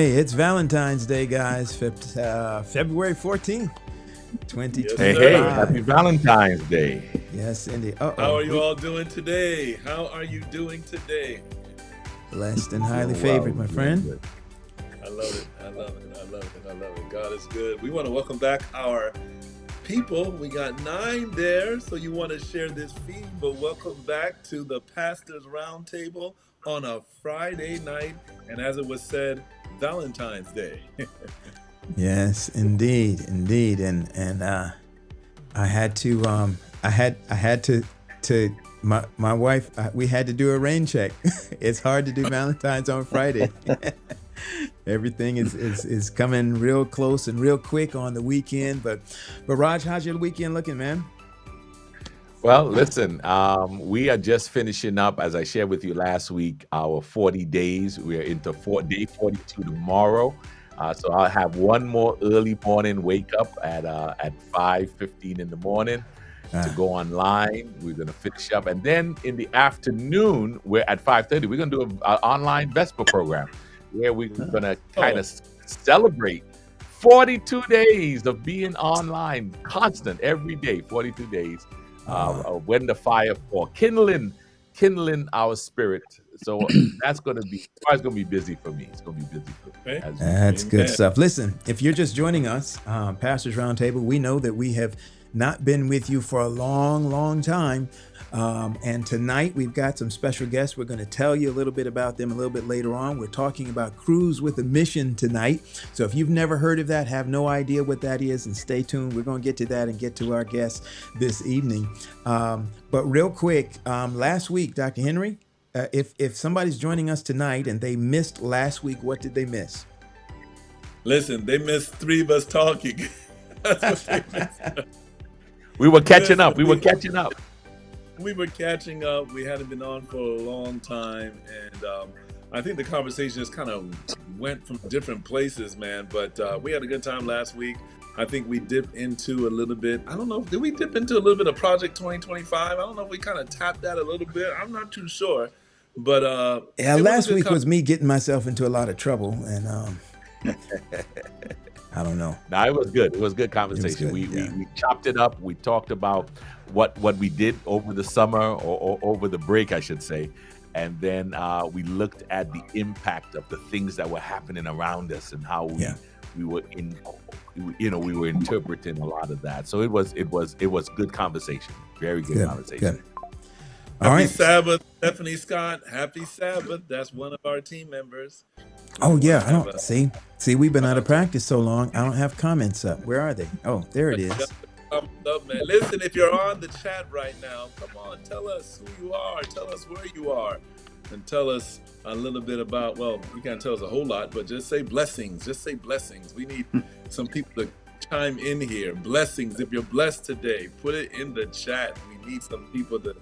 Hey, it's Valentine's Day, guys. February 14th, Yes, Hey, hey, sir. happy 2025. Valentine's Day. Yes, indeed. How Uh-oh. are you all doing today? How are you doing today? Blessed and highly Doing well, favored, my doing friend. good. I love it. I love it. I love it. I love it. God is good. We want to welcome back our people. We got 9 there, so you want to share this feed, but welcome back to the Pastor's Roundtable on a Friday night, and as it was said, Valentine's Day. Yes, indeed. And I had to I had to my wife, we had to do a rain check. It's hard to do Valentine's on Friday. Everything is coming real close and real quick on the weekend, but Raj, how's your weekend looking, man? Well, listen, we are just finishing up, as I shared with you last week, our 40 days. We're into day 42 tomorrow. So I'll have one more early morning wake up at 5:15 in the morning to Ah, go online. We're going to finish up. And then in the afternoon, we're at 5:30. We're going to do an online Vesper program where we're going to kind Oh, of celebrate 42 days of being online, constant every day, 42 days. ah. When the fire for kindling our spirit. So that's going to be, it's going to be busy for me. It's going to be busy for me okay. as usual. That's good Amen. stuff. Listen, if you're just joining us, Pastors Roundtable, we know that we have not been with you for a long time. And tonight we've got some special guests. We're going to tell you a little bit about them a little bit later on. We're talking about Cruise with a Mission tonight. So if you've never heard of that, have no idea what that is, and stay tuned. We're going to get to that and get to our guests this evening. But real quick, last week, Dr. Henry, if somebody's joining us tonight and they missed last week, what did they miss? Listen, they missed 3 of us talking. That's what they missed. We were catching Listen, up. We were catching up. we were catching up. We hadn't been on for a long time, and I think the conversation just kind of went from different places, man. But we had a good time last week. I think we dipped into a little bit. I don't know. Did we dip into a little bit of Project 2025? I don't know if we kind of tapped that a little bit. I'm not too sure, but Yeah, it was a last good week conversation. was me getting myself into a lot of trouble, and I don't know. No, it was good. It was good It was conversation. good. We, Yeah. we we chopped it up. We talked about what we did over the summer or over the break, I should say, and then we looked at the impact of the things that were happening around us and how Yeah. we were we were interpreting a lot of that. So it was good conversation. Very good Good. conversation. Good. All Happy right. Sabbath, Stephanie Scott. Happy Sabbath. That's one of our team members. We Oh want yeah. to I have don't a see. We've been out of shout out practice so long. I don't have comments up. Where are they? Oh, there it to is. thumbs up, man. Listen, if you're on the chat right now, come on, tell us who you are. Tell us where you are. And tell us a little bit about, well, you can't tell us a whole lot, but just say blessings. Just say blessings. We need some people to chime in here. Blessings. If you're blessed today, put it in the chat. We need some people to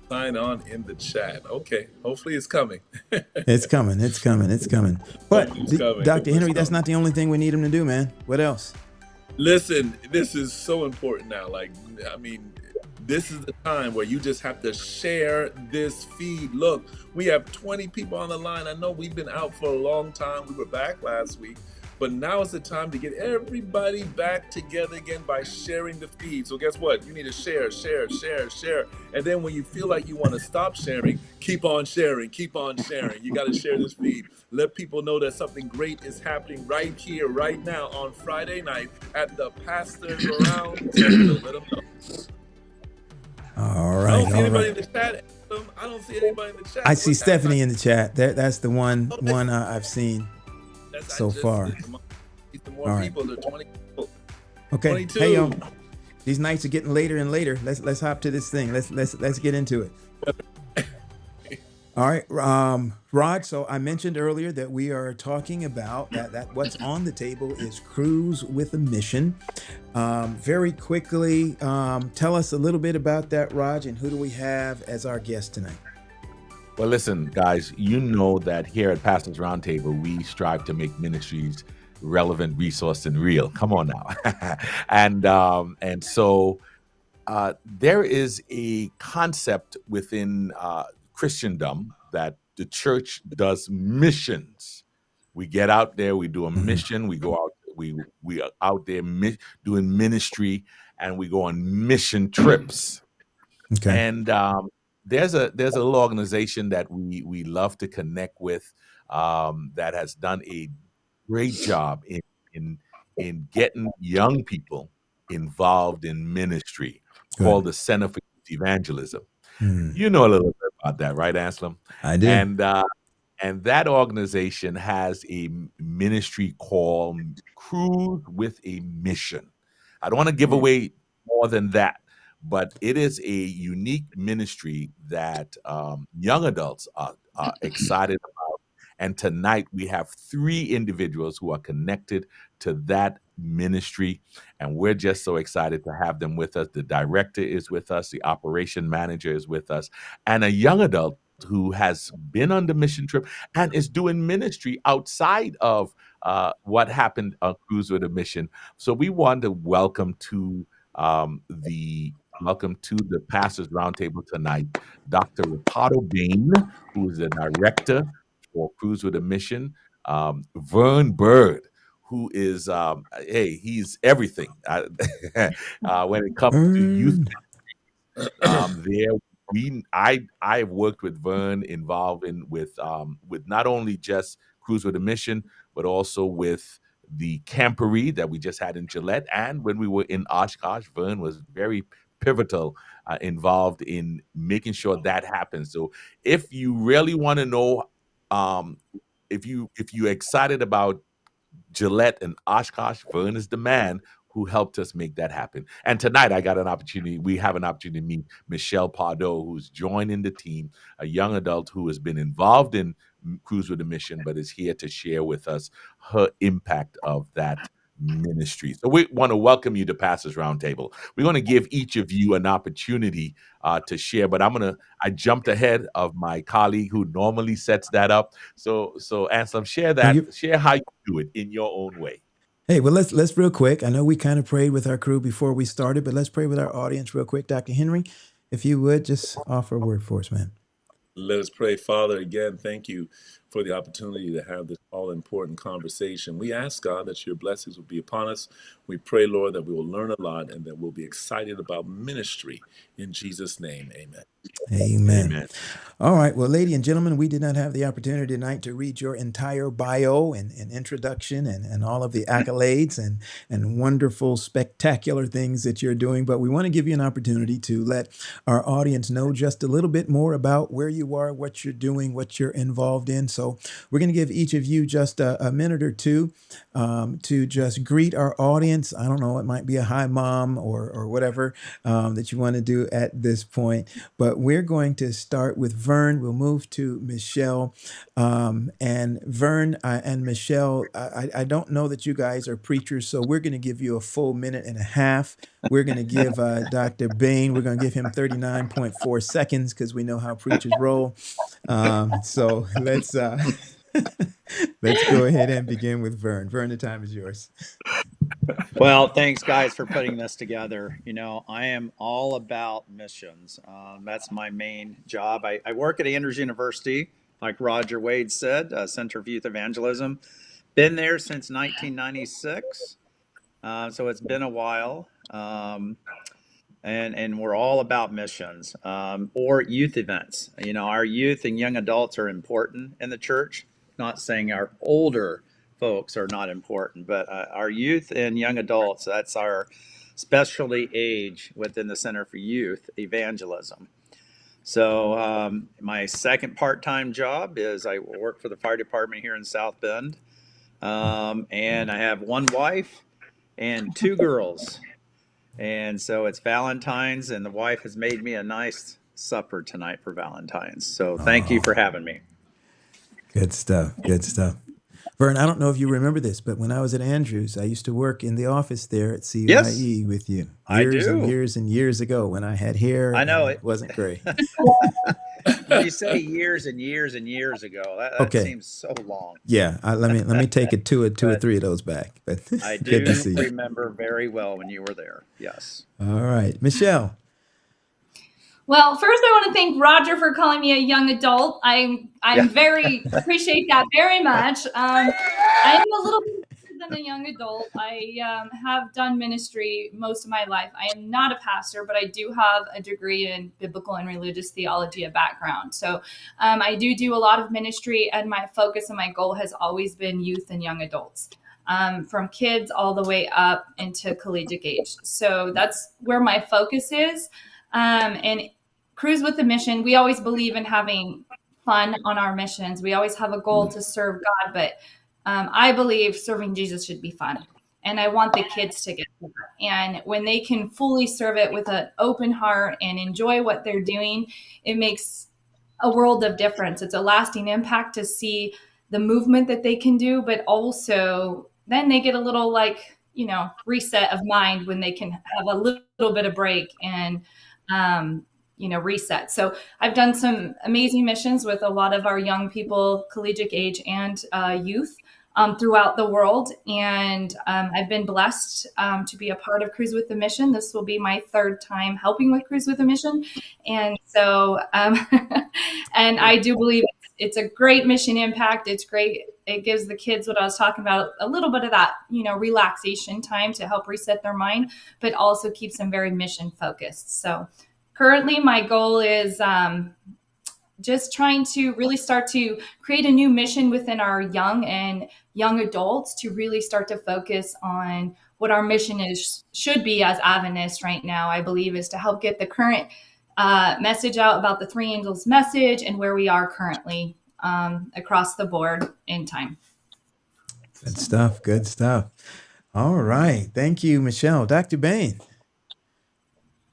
sign on in the chat. Okay. Hopefully it's coming. It's coming. It's coming. It's coming. But Hopefully it's coming. Dr. Hopefully it's Henry, that's coming. not the only thing we need him to do, man. What else? Listen, this is so important now. Like, I mean, this is the time where you just have to share this feed. Look, we have 20 people on the line. I know we've been out for a long time. We were back last week, but now is the time to get everybody back together again by sharing the feed. So guess what? You need to share, share, share, share. And then when you feel like you want to stop sharing, keep on sharing, keep on sharing. You got to share this feed. Let people know that something great is happening right here, right now on Friday night at the Pastors Round Table. Let them know. All I right. don't see All anybody right. in the chat. I don't see anybody in the chat. I see What's happening? Stephanie in the chat. That's the one Oh, one I've seen I so just far. need some more All right. people. There are 20 people. Okay. 22. Hey yo, these nights are getting later and later. Let's hop to this thing. Let's get into it. All right, Rod. So I mentioned earlier that we are talking about that what's on the table is Cruise with a Mission. Very quickly, tell us a little bit about that, Raj, and who do we have as our guest tonight? Well, listen, guys, you know that here at Pastors Roundtable, we strive to make ministries relevant, resource, and real. Come on now. And so there is a concept within Christendom that the church does missions, We get out there, we do a Hmm. mission, we go out, we are out there doing ministry, and we go on mission trips. Okay. And there's a little organization that we love to connect with, that has done a great job in in getting young people involved in ministry, called Good. the Center for Youth Evangelism. Mm. You know a little bit about that, right, Anselm? I do. And and that organization has a ministry called Cruise with a Mission. I don't want to give Mm. away more than that, but it is a unique ministry that young adults are excited about. And tonight we have 3 individuals who are connected to that ministry, and we're just so excited to have them with us. The director is with us, the operation manager is with us, and a young adult who has been on the mission trip and is doing ministry outside of what happened on Cruise with a Mission. So we want to welcome to the Pastors Roundtable tonight, Dr. Ricardo Bain, who is the director for Cruise with a Mission, Vern Bird, who is he's everything when it comes to youth. Vern. There I've worked with Vern, involved with not only just Cruise with a Mission, but also with the camporee that we just had in Gillette, and when we were in Oshkosh, Vern was very pivotal, involved in making sure that happens. So if you really want to know, um, if you're excited about Gillette and Oshkosh, Vern is the man who helped us make that happen. And tonight we have an opportunity to meet Michelle Pardo, who's joining the team, a young adult who has been involved in Cruise with a Mission, but is here to share with us her impact of that ministry. So we want to welcome you to Pastors Roundtable. We're going to give each of you an opportunity to share, but I jumped ahead of my colleague who normally sets that up. So Anselm, share how you do it in your own way. Hey, well, let's real quick. I know we kind of prayed with our crew before we started, but let's pray with our audience real quick. Dr. Henry, if you would just offer a word for us, man. Let us pray. Father, again, thank you for the opportunity to have this all-important conversation. We ask, God, that your blessings will be upon us. We pray, Lord, that we will learn a lot and that we'll be excited about ministry. In Jesus' name, amen. Amen. Amen. All right. Well, ladies and gentlemen, we did not have the opportunity tonight to read your entire bio and introduction and all of the accolades and wonderful, spectacular things that you're doing. But we want to give you an opportunity to let our audience know just a little bit more about where you are, what you're doing, what you're involved in. So we're going to give each of you just a minute or two to just greet our audience. I don't know, it might be a hi, mom, or whatever that you want to do at this point. But we're going to start with Vern. We'll move to Michelle. And Vern and Michelle, I don't know that you guys are preachers, so we're going to give you a full minute and a half. We're going to give Dr. Bain, we're going to give him 39.4 seconds because we know how preachers roll. So let's let's go ahead and begin with Vern. Vern, the time is yours. Well, thanks, guys, for putting this together. You know, I am all about missions. That's my main job. I work at Andrews University, like Roger Wade said, Center for Youth Evangelism. Been there since 1996, so it's been a while. And we're all about missions or youth events. You know, our youth and young adults are important in the church. Not saying our older folks are not important, but our youth and young adults, that's our specialty age within the Center for Youth Evangelism. So my second part-time job is I work for the fire department here in South Bend. And I have one wife and 2 girls. And so it's Valentine's, and the wife has made me a nice supper tonight for Valentine's. So thank you for having me. Good stuff. Good stuff. Vern, I don't know if you remember this, but when I was at Andrews, I used to work in the office there at Yes, CYE with you I years and do. years and years ago when I had hair I know and it. wasn't gray. When you say years and years and years ago, that Okay. seems so long. Yeah. Let me take it two or But three of those back. But I good to do see you. remember very well when you were there. Yes. All right. Michelle. Well, first I want to thank Roger for calling me a young adult. I'm Yeah. very appreciate that very much. I'm a little bit older than a young adult. I have done ministry most of my life. I am not a pastor, but I do have a degree in biblical and religious theology, a background. So I do a lot of ministry, and my focus and my goal has always been youth and young adults. From kids all the way up into collegiate age. So that's where my focus is. And Cruise with a Mission, we always believe in having fun on our missions. We always have a goal to serve God, but I believe serving Jesus should be fun. And I want the kids to get that. And when they can fully serve it with an open heart and enjoy what they're doing, it makes a world of difference. It's a lasting impact to see the movement that they can do, but also then they get a little reset of mind when they can have a little bit of break and reset. So I've done some amazing missions with a lot of our young people, collegiate age and youth throughout the world. And I've been blessed to be a part of Cruise with the Mission. This will be my third time helping with Cruise with the Mission. And so, and I do believe it's a great mission impact. It's great. It gives the kids what I was talking about, a little bit of that, relaxation time to help reset their mind, but also keeps them very mission focused. So currently my goal is just trying to really start to create a new mission within our young adults to really start to focus on what our mission should be as Adventists right now, I believe, is to help get the current message out about the three angels message and where we are currently across the board in time. Good stuff. Good stuff. All right. Thank you, Michelle. Dr. Bain.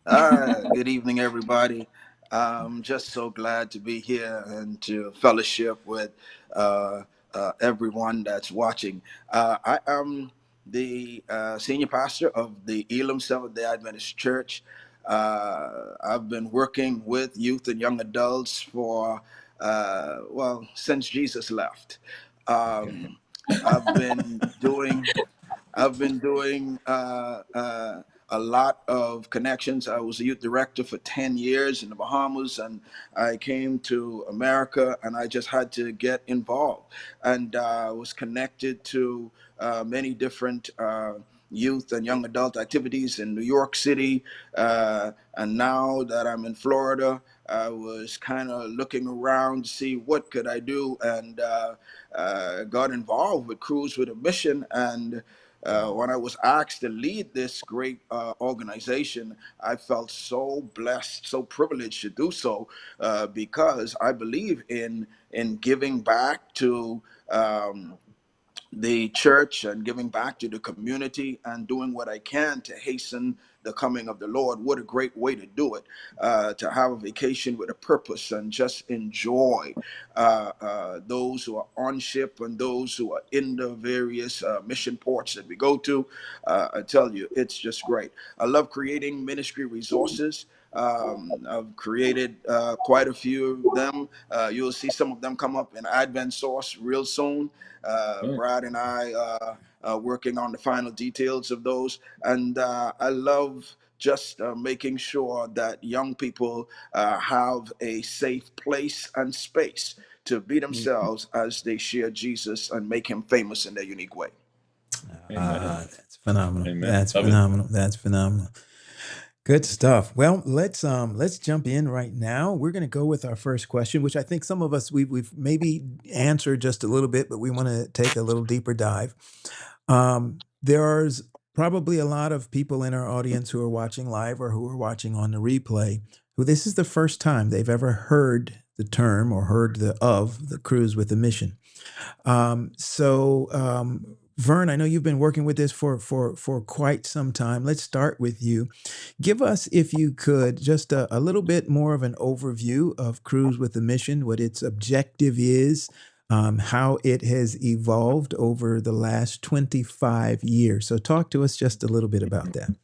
Good evening, everybody. I'm just so glad to be here and to fellowship with everyone that's watching. I am the senior pastor of the Elam Seventh-day Adventist Church. I've been working with youth and young adults for, since Jesus left. I've been doing a lot of connections. I was a youth director for 10 years in the Bahamas, and I came to America and I just had to get involved. And I was connected to many different youth and young adult activities in New York City. And now that I'm in Florida, I was kind of looking around to see what could I do, and got involved with Cruise with a Mission. And when I was asked to lead this great organization, I felt so blessed, so privileged to do so, because I believe in giving back to the church and giving back to the community and doing what I can to hasten the coming of the Lord. What a great way to do it, to have a vacation with a purpose and just enjoy those who are on ship and those who are in the various mission ports that we go to. I tell you, it's just great. I love creating ministry resources. I've created quite a few of them. You'll see some of them come up in Advent Source real soon. Brad and I working on the final details of those. And I love just making sure that young people have a safe place and space to be themselves as they share Jesus and make him famous in their unique way. That's phenomenal. Amen. That's Love it. phenomenal. That's phenomenal. Good stuff. Well, let's jump in right now. We're going to go with our first question, which I think some of us we've maybe answered just a little bit, but we want to take a little deeper dive. There's probably a lot of people in our audience who are watching live or who are watching on the replay who this is the first time they've ever heard the term or heard the Cruise with a Mission. Vern, I know you've been working with this for quite some time. Let's start with you. Give us, if you could, just a little bit more of an overview of Cruise with a Mission, what its objective is, how it has evolved over the last 25 years. So talk to us just a little bit about that.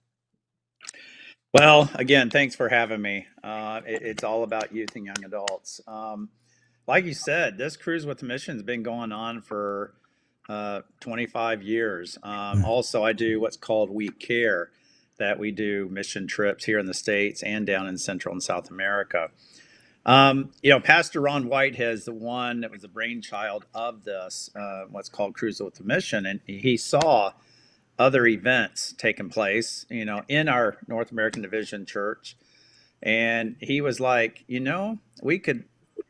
Well, again, thanks for having me. It's all about youth and young adults. Like you said, this Cruise with the Mission has been going on for 25 years. Also, I do what's called We Care. that we do mission trips here in the States and down in Central and South America. Pastor Ron Whitehead is the one that was the brainchild of this, what's called Cruise with a Mission, and he saw other events taking place, in our North American Division Church, and he was like, we could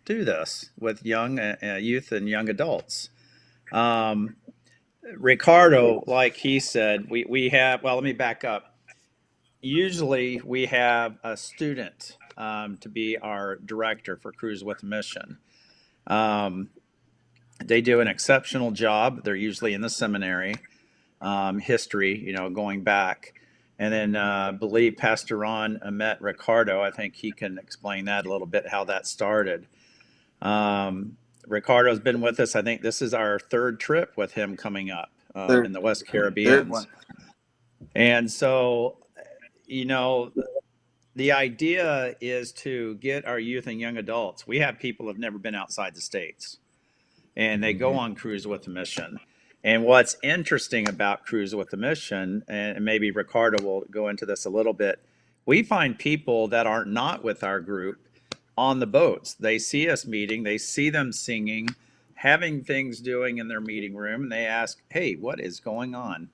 do this with young youth and young adults. Ricardo, like he said, we have. Well, let me back up. Usually, we have a student to be our director for Cruise with a Mission. They do an exceptional job. They're usually in the seminary, history, going back. And then I believe Pastor Ron met Ricardo. I think he can explain that a little bit, how that started. Ricardo's been with us. I think this is our third trip with him coming up in the West Caribbean. And so, the idea is to get our youth and young adults. We have people who have never been outside the States, and they go on Cruise with a Mission. And what's interesting about Cruise with a Mission, and maybe Ricardo will go into this a little bit, we find people that are not with our group on the boats. They see us meeting, they see them singing, having things doing in their meeting room, and they ask, hey, what is going on?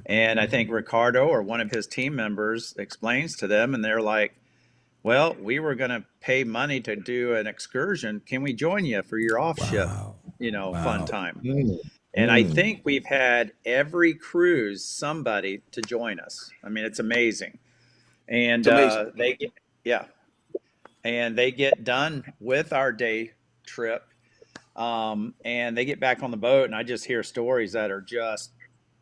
And I think Ricardo or one of his team members explains to them, and they're like, well, we were going to pay money to do an excursion. Can we join you for your off-ship, fun time? And I think we've had every cruise somebody to join us. I mean, it's amazing. And they get done with our day trip, and they get back on the boat, and I just hear stories that are just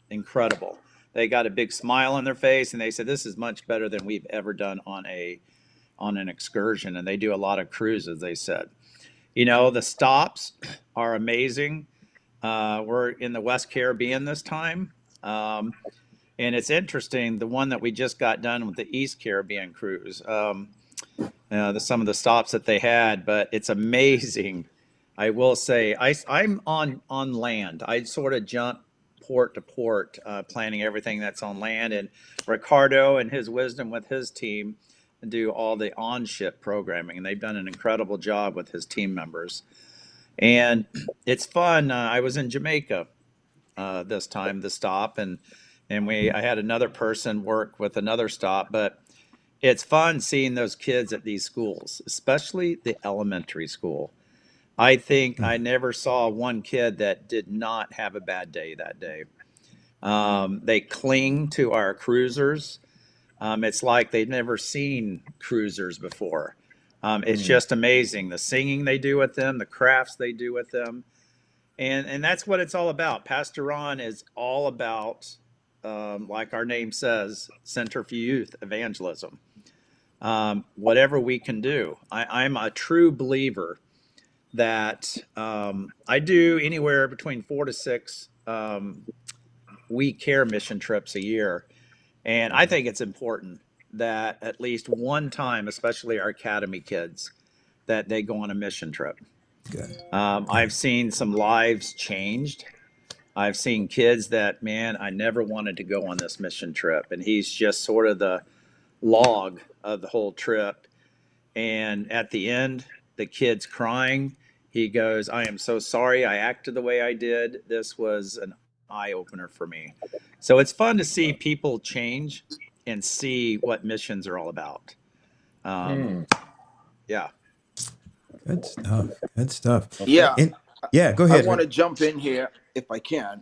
incredible. They got a big smile on their face, and they said, this is much better than we've ever done on an excursion. And they do a lot of cruises, they said. The stops are amazing. We're in the West Caribbean this time. And it's interesting, the one that we just got done with the East Caribbean cruise, some of the stops that they had, but it's amazing. I will say, I'm on land. I sort of jump port to port, planning everything that's on land. And Ricardo and his wisdom with his team do all the on-ship programming. And they've done an incredible job with his team members. And it's fun. I was in Jamaica this time, the stop, and I had another person work with another stop. But it's fun seeing those kids at these schools, especially the elementary school. I think I never saw one kid that did not have a bad day that day. They cling to our cruisers. It's like they've never seen cruisers before. It's just amazing. The singing they do with them, the crafts they do with them. And that's what it's all about. Pastor Ron is all about, like our name says, Center for Youth Evangelism. Whatever we can do. I'm a true believer that I do anywhere between 4 to 6 we care mission trips a year. And I think it's important that at least one time, especially our academy kids, that they go on a mission trip. Good. I've seen some lives changed. I've seen kids that, man, I never wanted to go on this mission trip. And he's just sort of the log of the whole trip. And at the end, the kid's crying. He goes, I am so sorry I acted the way I did. This was an eye-opener for me. So it's fun to see people change and see what missions are all about. Yeah. Good stuff. Good stuff. Yeah. Go ahead. I want to jump in here if I can.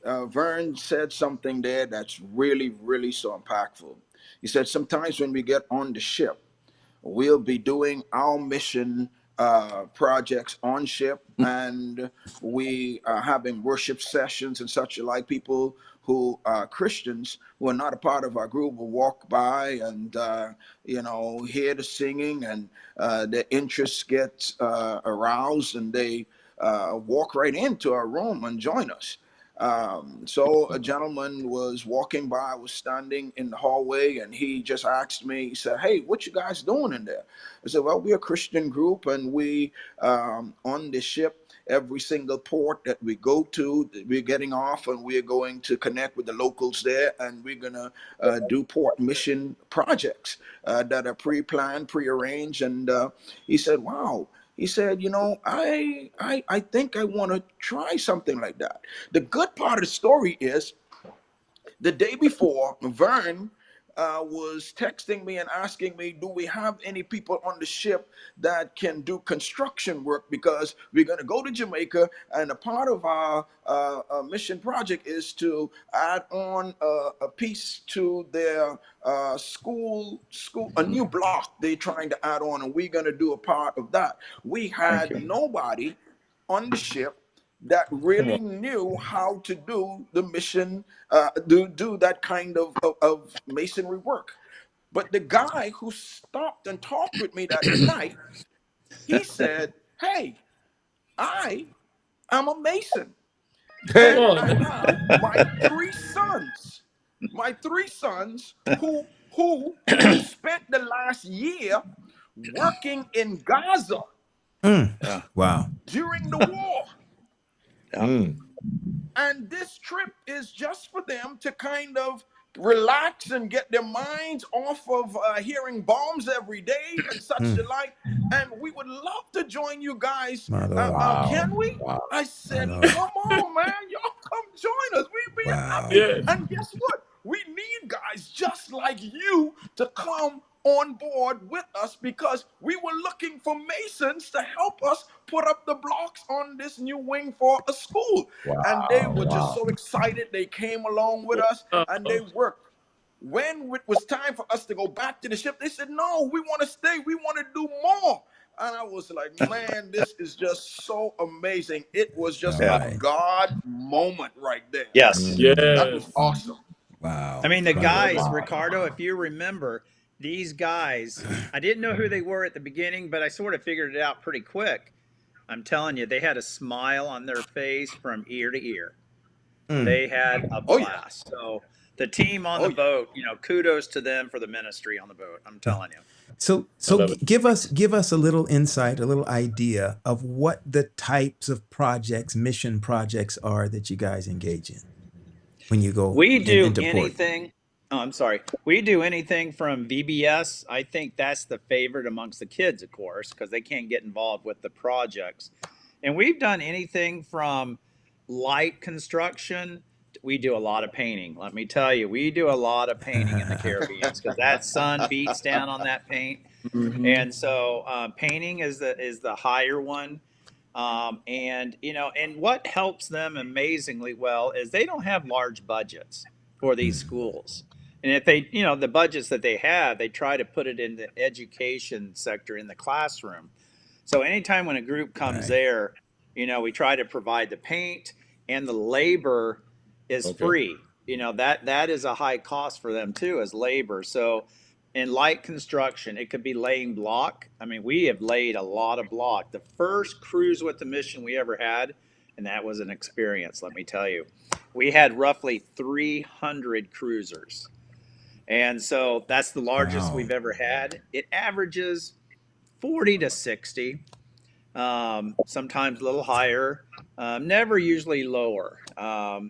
Vern said something there that's really, really so impactful. He said sometimes when we get on the ship, we'll be doing our mission projects on ship, and we are having worship sessions and such like. People who are Christians who are not a part of our group will walk by and hear the singing, and their interest gets aroused, and they walk right into our room and join us. So a gentleman was walking by, I was standing in the hallway, and he just asked me, he said, hey, what you guys doing in there? I said, well, we're a Christian group, and we on the ship. every single port that we go to, we're getting off and we're going to connect with the locals there, and we're going to do port mission projects that are pre-planned, pre-arranged. And he said, wow. He said, I think I want to try something like that. The good part of the story is the day before, Vern was texting me and asking me, do we have any people on the ship that can do construction work? Because we're going to go to Jamaica, and a part of our mission project is to add on a piece to their school, a new block they're trying to add on, and we're going to do a part of that. We Thank had you. nobody on the ship that Come on. really knew how to do the mission, do that kind of masonry work. But the guy who stopped and talked with me that night, he said, hey, I am a mason, Come and on. I have my three sons who spent the last year working in Gaza Yeah. Wow. during the war. Yeah. And this trip is just for them to kind of relax and get their minds off of hearing bombs every day and such the like. And we would love to join you guys. My Lord. Can Wow. we? Wow. I My said, Lord. come on, man. Y'all come join us. We'd be Wow. happy. Yes. And guess what? We need guys just like you to come on board with us, because we were looking for masons to help us put up the blocks on this new wing for a school. And they Wow. were just Wow. so excited. They came along with us and they Wow. worked. When it was time for us to go back to the ship, they said, no, we want to stay. We want to do more. And I was like, man, this is just so amazing. It was just All a Yeah. right. God moment right there. Yes. That was Yes. awesome. Wow. I mean, the My Lord. guys, Wow. Ricardo, if you remember, these guys, I didn't know who they were at the beginning, but I sort of figured it out pretty quick. I'm telling you, they had a smile on their face from ear to ear. They had a Oh, yeah. blast. So the team on Oh, the yeah. boat, kudos to them for the ministry on the boat. I'm telling you. So, I so love it. give us a little insight, a little idea of what the types of projects, mission projects are that you guys engage in when you go We do into port. anything. Oh, I'm sorry. We do anything from VBS. I think that's the favorite amongst the kids, of course, because they can't get involved with the projects. And we've done anything from light construction. We do a lot of painting. Let me tell you, we do a lot of painting in the Caribbean because that sun beats down on that paint. Mm-hmm. And so painting is the higher one. And what helps them amazingly well is they don't have large budgets for these schools. And if they, the budgets that they have, they try to put it in the education sector in the classroom. So anytime when a group comes Right. there, we try to provide the paint, and the labor is Okay. free. That is a high cost for them too, as labor. So in light construction, it could be laying block. I mean, we have laid a lot of block. The first cruise with the mission we ever had, and that was an experience, let me tell you. We had roughly 300 cruisers. And so that's the largest Wow. we've ever had. It averages 40 to 60, sometimes a little higher, never usually lower.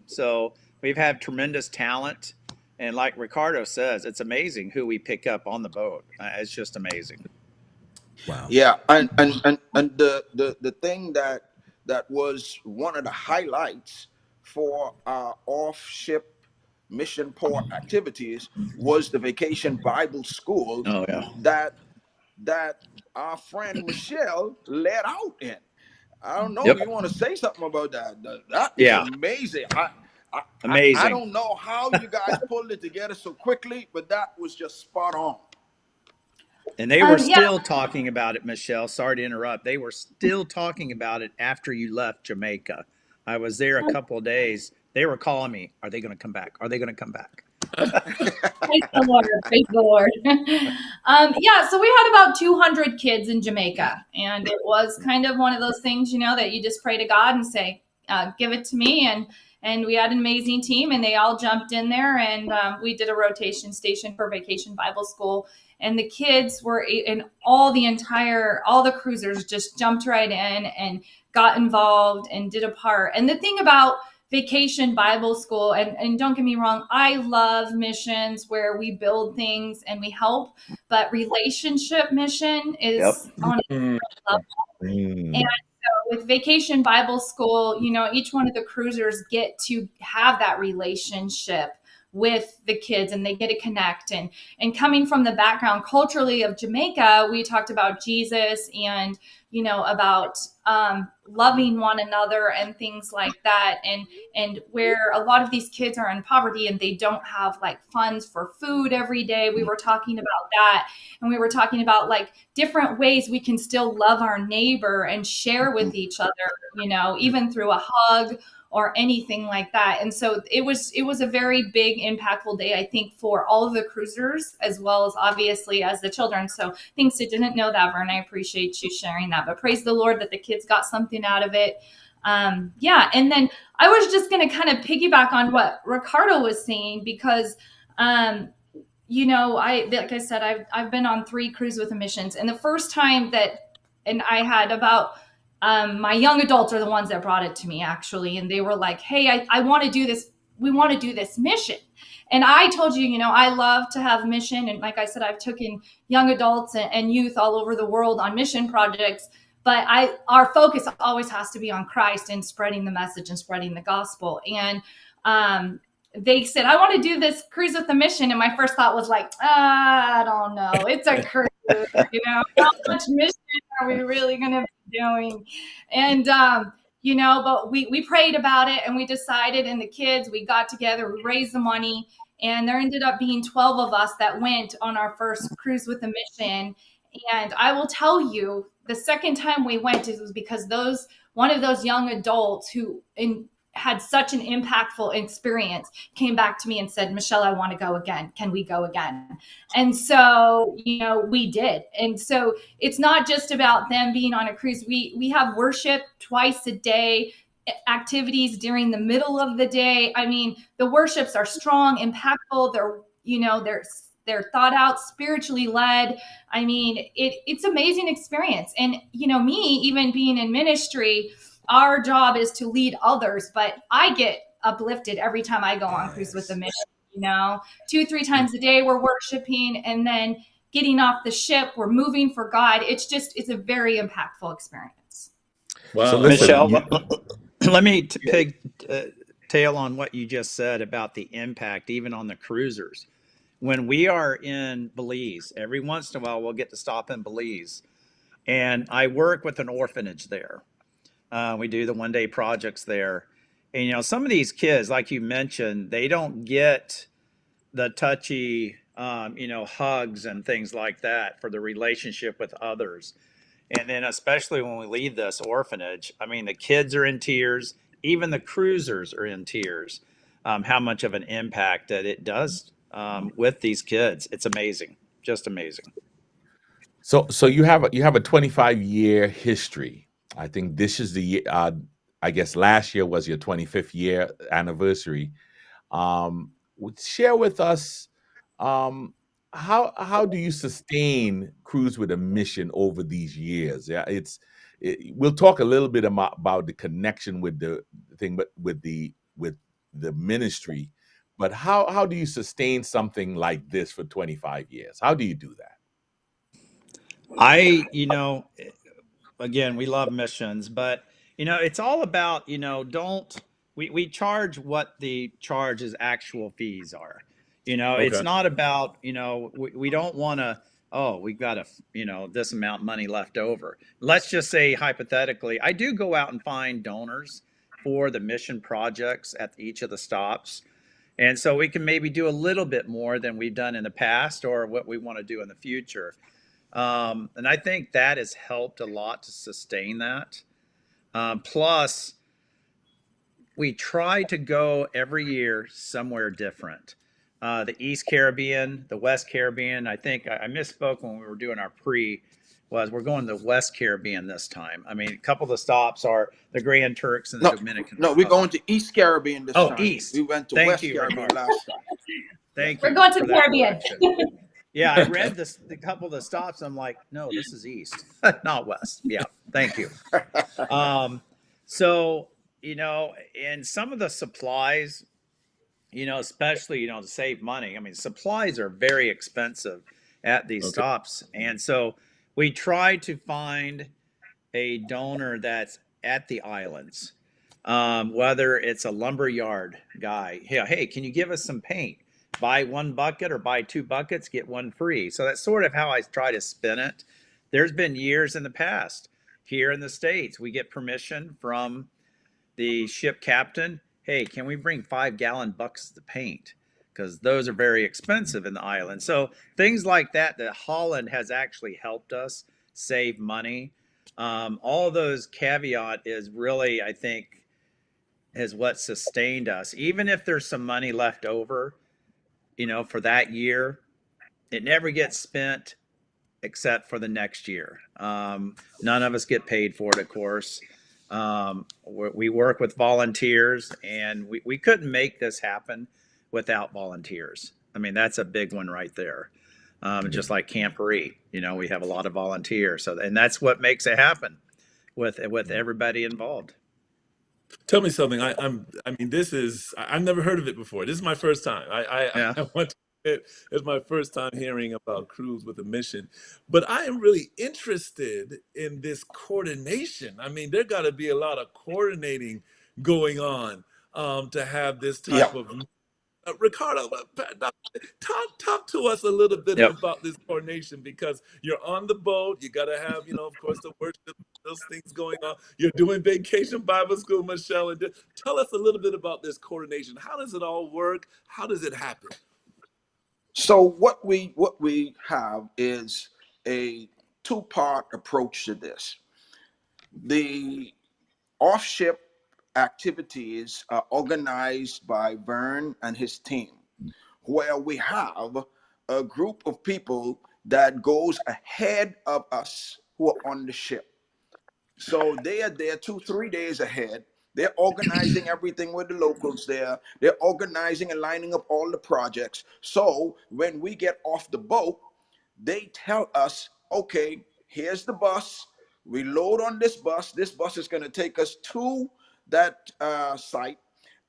So we've had tremendous talent. And like Ricardo says, it's amazing who we pick up on the boat. It's just amazing. Wow. Yeah, and the thing that was one of the highlights for our off-ship mission port activities was the vacation Bible school Oh, yeah. that our friend Michelle led out in. I don't know. Yep. You want to say something about that? That is Yeah. amazing. I Amazing. don't know how you guys pulled it together so quickly, but that was just spot on. And they were Yeah. still talking about it, Michelle. Sorry to interrupt. They were still talking about it after you left Jamaica. I was there a couple of days. They were calling me. Are they going to come back? Are they going to come back? Praise the Lord. Praise the Lord. Yeah, so we had about 200 kids in Jamaica. And it was kind of one of those things, that you just pray to God and say, give it to me. And we had an amazing team, and they all jumped in there. And we did a rotation station for Vacation Bible School. And the kids were in all the cruisers just jumped right in and got involved and did a part. And the thing about Vacation Bible School, and don't get me wrong, I love missions where we build things and we help, but relationship mission is on a Mm. level. And so with Vacation Bible School, each one of the cruisers get to have that relationship with the kids, and they get to connect. And coming from the background culturally of Jamaica, we talked about Jesus and about loving one another and things like that, and where a lot of these kids are in poverty and they don't have like funds for food every day. We were talking about that, and we were talking about like different ways we can still love our neighbor and share with each other, even through a hug or anything like that. And so it was a very big, impactful day, I think, for all of the cruisers, as well as obviously as the children. So thanks, I didn't know that, Vern. I appreciate you sharing that. But praise the Lord that the kids got something out of it. Yeah. And then I was just going to kind of piggyback on what Ricardo was saying, because, like I said, I've been on 3 cruises with missions. And the first time and I had about, my young adults are the ones that brought it to me, actually. And they were like, hey, I want to do this. We want to do this mission. And I told you, I love to have mission. And like I said, I've taken young adults and youth all over the world on mission projects. But our focus always has to be on Christ and spreading the message and spreading the gospel. And they said, I want to do this cruise with the mission. And my first thought was like, I don't know. It's a cruise, how much mission are we really going to be doing? And, but we prayed about it and we decided, and the kids, we got together, we raised the money, and there ended up being 12 of us that went on our first cruise with the mission. And I will tell you, the second time we went, it was because one of those young adults who had such an impactful experience came back to me and said, Michelle, I want to go again. Can we go again? And so, we did. And so it's not just about them being on a cruise. We have worship twice a day, activities during the middle of the day. I mean, the worships are strong, impactful. They're thought out, spiritually led. I mean, it's amazing experience. And, me, even being in ministry, our job is to lead others, but I get uplifted every time I go on cruise with the mission. 2-3 times a day we're worshiping, and then getting off the ship, we're moving for God. It's a very impactful experience. Wow. So listen, Michelle, let me tail on what you just said about the impact, even on the cruisers. When we are in Belize, every once in a while we'll get to stop in Belize, and I work with an orphanage there. We do the one-day projects there. And, some of these kids, like you mentioned, they don't get the touchy, hugs and things like that for the relationship with others. And then especially when we leave this orphanage, I mean, the kids are in tears. Even the cruisers are in tears. How much of an impact that it does with these kids. It's amazing. Just amazing. So you have a 25-year history. I think this is the year. I guess last year was your 25th year anniversary. Share with us how do you sustain Cruise with a Mission over these years? Yeah, we'll talk a little bit about the connection with the thing, but with the ministry. But how do you sustain something like this for 25 years? How do you do that? Again, we love missions, but it's all about, we charge what the charge's actual fees are. It's Okay. not about, we don't want to, we've got this amount of money left over. Let's just say hypothetically, I do go out and find donors for the mission projects at each of the stops. And so we can maybe do a little bit more than we've done in the past or what we want to do in the future. And I think that has helped a lot to sustain that. Plus, we try to go every year somewhere different. The East Caribbean, the West Caribbean. I think I misspoke when we were doing our we're going to the West Caribbean this time. I mean, a couple of the stops are the Grand Turks and the Dominican No, Republic. we're going to East Caribbean this time. East. We went to Thank West you, Caribbean Ricardo. last time. Thank you. We're going to the for that Caribbean. correction. Yeah, I read this the couple of the stops. I'm like, no, this is east, not west. Yeah, thank you. Um, so and some of the supplies, especially to save money. I mean, supplies are very expensive at these Okay. stops, and so we try to find a donor that's at the islands, whether it's a lumber yard guy. Hey, can you give us some paint? Buy one bucket or buy two buckets, get one free. So that's sort of how I try to spin it. There's been years in the past here in the States, we get permission from the ship captain. Hey, can we bring 5-gallon buckets of paint? Because those are very expensive in the island. So things like that Holland has actually helped us save money. All those caveat is really, I think, is what sustained us. Even if there's some money left over, for that year, it never gets spent except for the next year. None of us get paid for it, of course. We work with volunteers, and we couldn't make this happen without volunteers. I mean, that's a big one right there. Just like Camporee, we have a lot of volunteers. So, and that's what makes it happen with everybody involved. Tell me something. I mean, I've never heard of it before. This is my first time. Yeah. I want to admit, it's my first time hearing about Cruise with a Mission, but I am really interested in this coordination. I mean, there got to be a lot of coordinating going on to have this Yeah. type of Ricardo, talk to us a little bit Yep. about this coordination, because you're on the boat. You got to have, of course, the worship, those things going on. You're doing Vacation Bible School, Michelle. And tell us a little bit about this coordination. How does it all work? How does it happen? So what we have is a two-part approach to this. The off-ship activities are organized by Vern and his team, where we have a group of people that goes ahead of us who are on the ship. So they are there 2-3 days ahead. They're organizing everything with the locals there. They're organizing and lining up all the projects. So when we get off the boat, they tell us, okay, here's the bus. We load on this bus. This bus is going to take us to that site,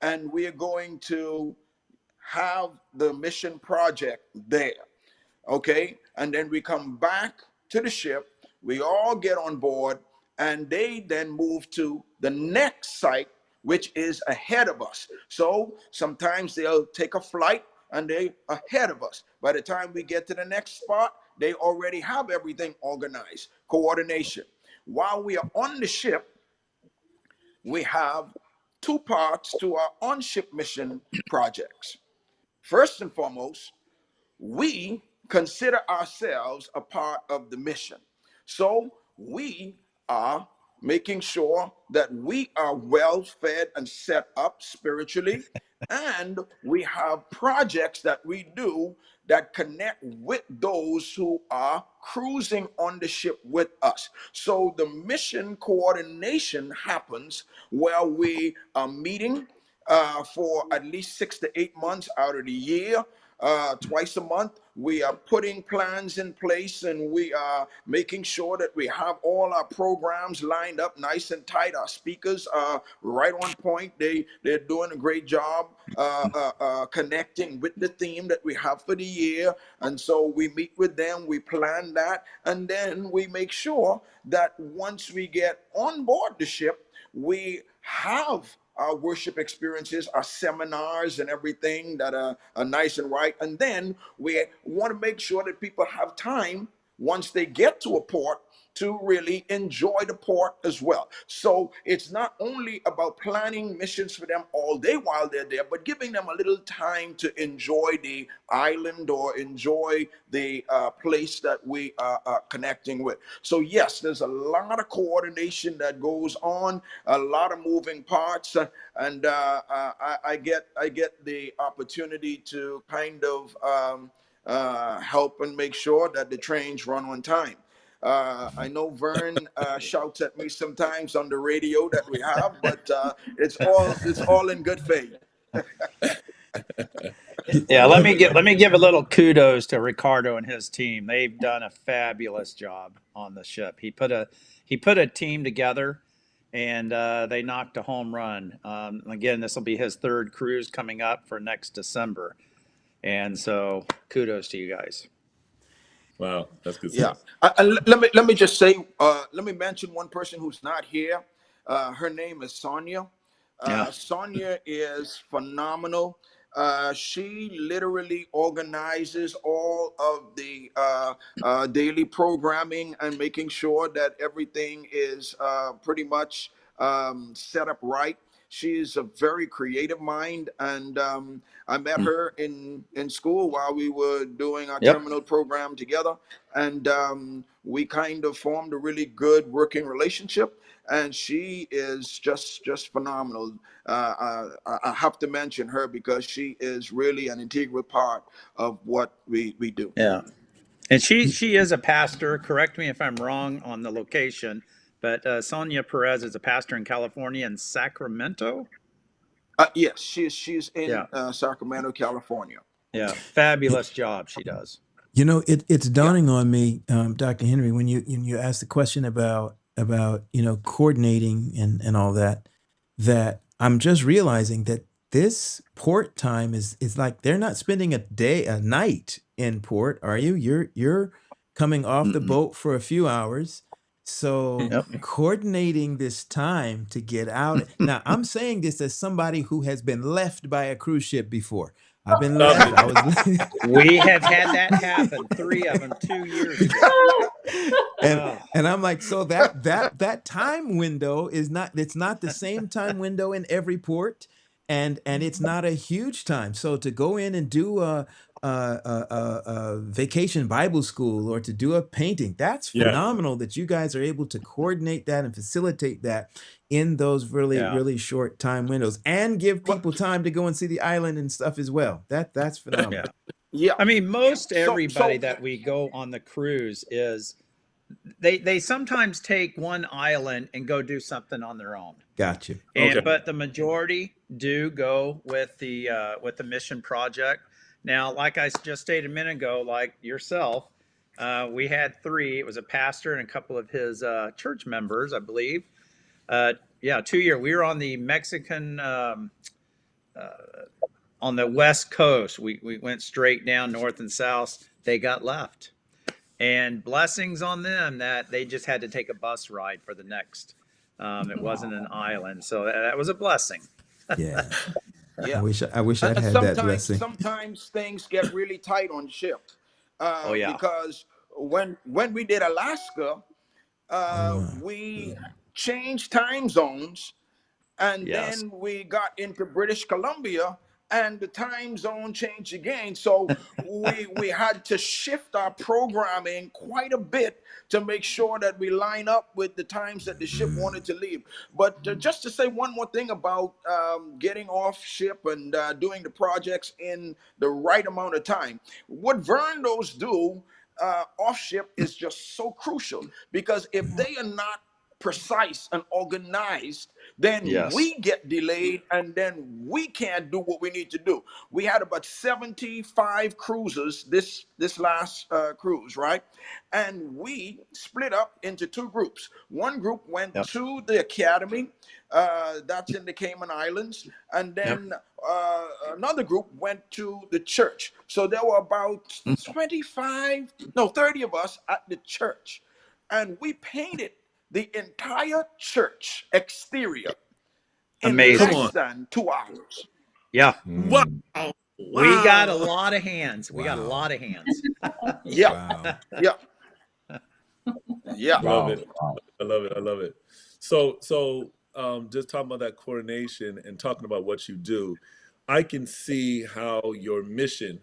and we are going to have the mission project there. Okay, and then we come back to the ship. We all get on board, and they then move to the next site, which is ahead of us. So sometimes they'll take a flight and they ahead of us. By the time we get to the next spot, they already have everything organized, coordination. While we are on the ship, we have two parts to our on-ship mission projects. First and foremost, we consider ourselves a part of the mission. So we are making sure that we are well fed and set up spiritually. And we have projects that we do that connect with those who are cruising on the ship with us. So the mission coordination happens where we are meeting for at least 6 to 8 months out of the year. Twice a month, we are putting plans in place, and we are making sure that we have all our programs lined up nice and tight. Our speakers are right on point. They're doing a great job connecting with the theme that we have for the year. And so we meet with them, we plan that, and then we make sure that once we get on board the ship, we have our worship experiences, our seminars and everything that are nice and right. And then we want to make sure that people have time once they get to a port to really enjoy the port as well. So it's not only about planning missions for them all day while they're there, but giving them a little time to enjoy the island or enjoy the place that we are connecting with. So yes, there's a lot of coordination that goes on, a lot of moving parts, and I get the opportunity to kind of help and make sure that the trains run on time. I know Vern shouts at me sometimes on the radio that we have, but it's all in good faith. Yeah, let me give a little kudos to Ricardo and his team. They've done a fabulous job on the ship. He put a team together, and they knocked a home run. Again, this will be his third cruise coming up for next December, and so kudos to you guys. Wow, that's good Yeah. stuff. Let me just say, let me mention one person who's not here. Her name is Sonia. Yeah, Sonia is phenomenal. She literally organizes all of the daily programming and making sure that everything is pretty much set up right. She's a very creative mind, and I met her in school while we were doing our yep, terminal program together, and we kind of formed a really good working relationship. And she is just phenomenal. I have to mention her because she is really an integral part of what we do. yeah. And she is a pastor. Correct me if I'm wrong on the location, but Sonia Perez is a pastor in California in Sacramento. Yes, she's in Yeah, Sacramento, California. yeah. Fabulous job she does. It's Yeah. dawning on me, Dr. Henry, when you asked the question about coordinating and all that, that I'm just realizing that this port time is like they're not spending a night in port, are you? You're coming off the Mm-mm. boat for a few hours. So Yep. coordinating this time to get out. Now, I'm saying this as somebody who has been left by a cruise ship before. I've been Stop left. it. I was We have had that happen. 3 of them 2 years ago. and Oh, and I'm like, so that time window is not, it's not the same time window in every port, and it's not a huge time. So to go in and do a vacation Bible school or to do a painting, that's Yeah, phenomenal that you guys are able to coordinate that and facilitate that in those really yeah. really short time windows and give But people time to go and see the island and stuff as well. That's Yeah. phenomenal. yeah. I mean, most everybody So that we go on the cruise is they sometimes take one island and go do something on their own. Gotcha. okay. And but the majority do go with the mission project. Now, like I just stated a minute ago, like yourself, we had 3. It was a pastor and a couple of his church members, I believe. Yeah, 2 year. We were on the Mexican on the west coast. We went straight down north and south. They got left, and blessings on them that they just had to take a bus ride for the next. It wasn't an island, so that was a blessing. Yeah. yeah. I wish I'd And had that sometimes blessing. sometimes things get really tight on the ship, Oh yeah, because when we did Alaska, Oh wow. we changed time zones, and yes, then we got into British Columbia, and the time zone changed again. So we had to shift our programming quite a bit to make sure that we line up with the times that the ship wanted to leave. But just to say one more thing about getting off ship and doing the projects in the right amount of time, what Vernos do off ship is just so crucial, because if they are not precise and organized, then yes, we get delayed, and then we can't do what we need to do. We had about 75 cruises this last cruise, right? And we split up into 2 groups. One group went yep, to the academy, that's in the Cayman Islands, and yep, then another group went to the church. So there were about 30 of us at the church, and we painted the entire church exterior in Come amazing. less on. than 2 hours. Yeah, Wow. Mm. we got a Wow. lot of hands. We got a Wow. lot of hands. Yeah, Wow. yeah, yeah. Love Wow. it. Wow. I love it. I love it. So just talking about that coordination and talking about what you do, I can see how your mission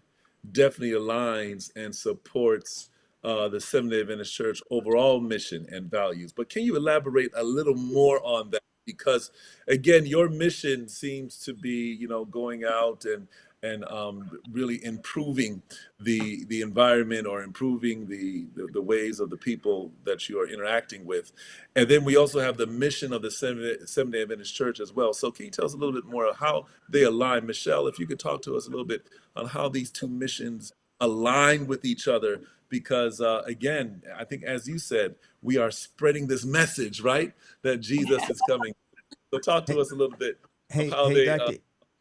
definitely aligns and supports the Seventh-day Adventist Church overall mission and values. But can you elaborate a little more on that? because again, your mission seems to be, going out and really improving the environment, or improving the ways of the people that you are interacting with. And then we also have the mission of the Seventh-day Adventist Church as well. So can you tell us a little bit more of how they align? Michelle, if you could talk to us a little bit on how these two missions align with each other, because again, I think, as you said, we are spreading this message, right, that Jesus is coming. So talk to Hey, us a little bit of hey, how hey, they.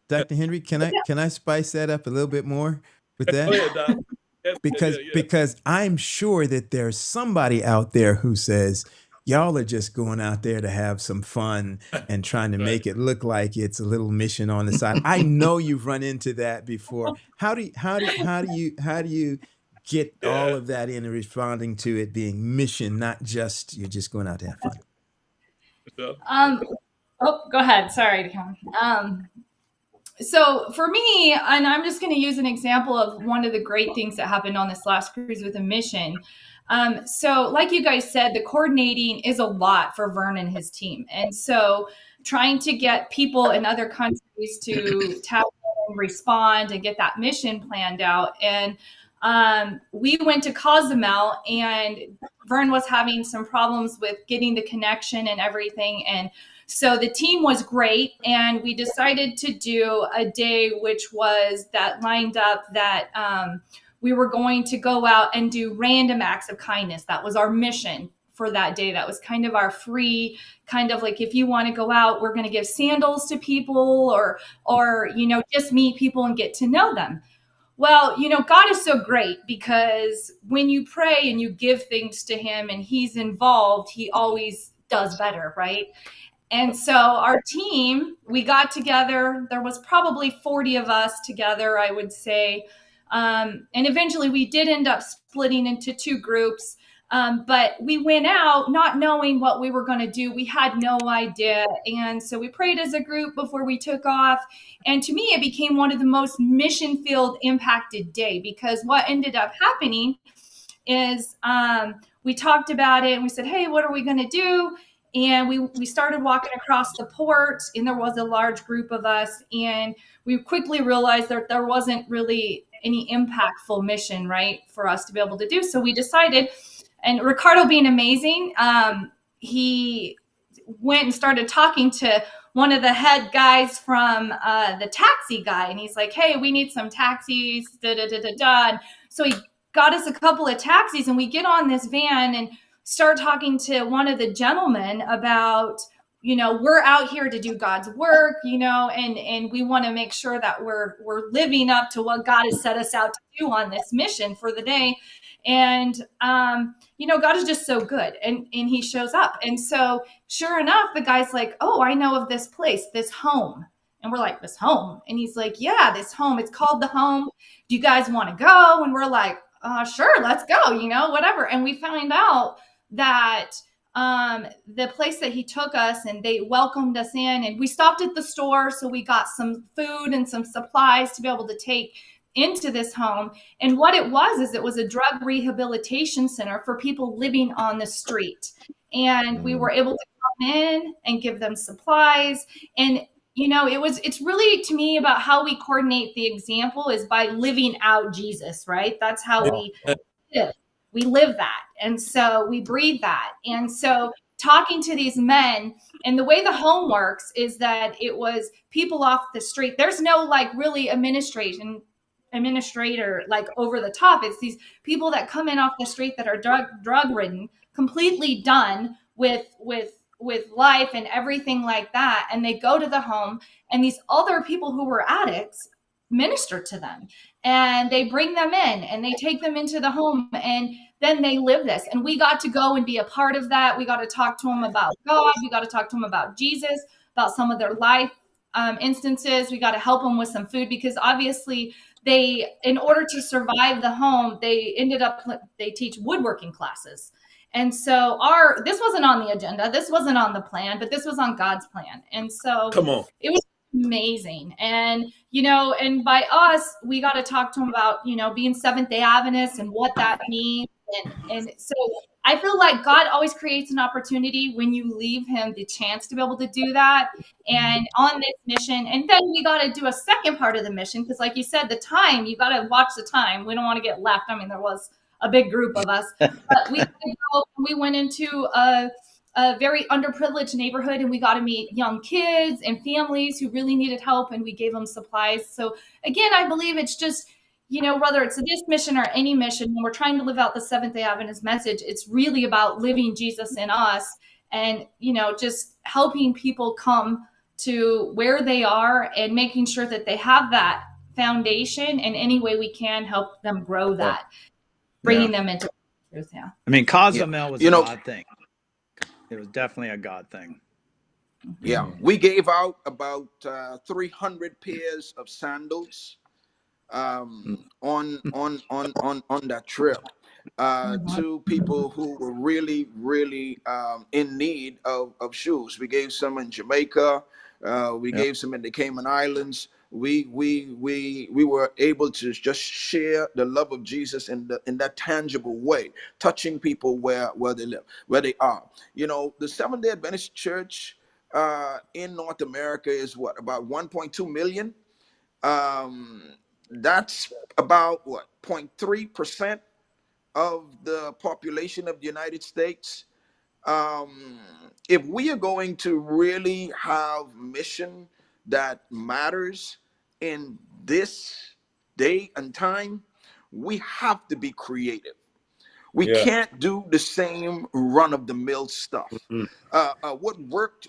Dr. Henry, can I spice that up a little bit more with Go that? ahead, Doc. Yes, yeah, yeah. Because I'm sure that there's somebody out there who says y'all are just going out there to have some fun and trying to Right. make it look like it's a little mission on the side. I know you've run into that before. How do you get all Yeah. of that in responding to it being mission, not just you're just going out to have fun? Michelle? Um, oh, go ahead. Sorry, Tom. So for me, and I'm just going to use an example of one of the great things that happened on this last cruise with a mission. So like you guys said, the coordinating is a lot for Vern and his team. And so trying to get people in other countries to tap in and respond and get that mission planned out. And we went to Cozumel, and Vern was having some problems with getting the connection and everything. And so the team was great, and we decided to do a day which was that lined up that we were going to go out and do random acts of kindness. That was our mission for that day. That was kind of our free, kind of like, if you want to go out, we're going to give sandals to people, or just meet people and get to know them. Well, God is so great, because when you pray and you give things to him and he's involved, he always does better, right? And so our team, we got together. There was probably 40 of us together, I would say. And eventually we did end up splitting into two groups. But we went out not knowing what we were going to do. We had no idea. And so we prayed as a group before we took off. And to me, it became one of the most mission field impacted day, because what ended up happening is we talked about it and we said, hey, what are we going to do? And we started walking across the port, and there was a large group of us. And we quickly realized that there wasn't really any impactful mission, right, for us to be able to do. So we decided, and Ricardo being amazing, he went and started talking to one of the head guys from the taxi guy. And he's like, hey, we need some taxis, da-da-da-da-da. And so he got us a couple of taxis, and we get on this van and start talking to one of the gentlemen about, we're out here to do God's work, and we want to make sure that we're living up to what God has set us out to do on this mission for the day. And, God is just so good. And he shows up. And so sure enough, the guy's like, oh, I know of this place, this home. And we're like, this home? And he's like, yeah, this home. It's called The Home. Do you guys want to go? And we're like, sure, let's go, whatever. And we find out that the place that he took us, and they welcomed us in, and we stopped at the store. So we got some food and some supplies to be able to take into this home. And what it was a drug rehabilitation center for people living on the street. And we were able to come in and give them supplies. And it's really, to me, about how we coordinate the example is by living out Jesus, right? That's how we live. We live that. And so we breathe that. And so talking to these men, and the way the home works is that it was people off the street. There's no really administrator like over the top. It's these people that come in off the street that are drug ridden, completely done with life and everything like that. And they go to the home, and these other people who were addicts minister to them, and they bring them in, and they take them into the home, and then they live this. And we got to go and be a part of that. We got to talk to them about God. We got to talk to them about Jesus, about some of their life instances. We got to help them with some food, because obviously in order to survive the home, they teach woodworking classes. And so this wasn't on the agenda. This wasn't on the plan, but this was on God's plan. And so Come on. it was amazing. And, and by us, we got to talk to them about, being Seventh-day Adventist and what that means. And so I feel like God always creates an opportunity when you leave him the chance to be able to do that. And on this mission, and then we got to do a second part of the mission, because like you said, the time, you got to watch the time. We don't want to get left. I mean, there was a big group of us, but we went into a very underprivileged neighborhood, and we got to meet young kids and families who really needed help, and we gave them supplies. So again, I believe it's just, whether it's this mission or any mission, when we're trying to live out the Seventh-day Adventist message, it's really about living Jesus in us and, just helping people come to where they are and making sure that they have that foundation, and any way we can help them grow that, bringing them into truth. Yeah. I mean, Cozumel was a know, God thing. It was definitely a God thing. Yeah, we gave out about 300 pairs of sandals on that trip to people who were really, really in need of shoes. We gave some in Jamaica. We gave some in the Cayman Islands. We were able to just share the love of Jesus in that tangible way, touching people where they live, where they are. The Seventh-day Adventist Church in North America is what, about 1.2 million. That's about 0.3% of the population of the United States. If we are going to really have mission that matters in this day and time, we have to be creative. We can't do the same run-of-the-mill stuff. What worked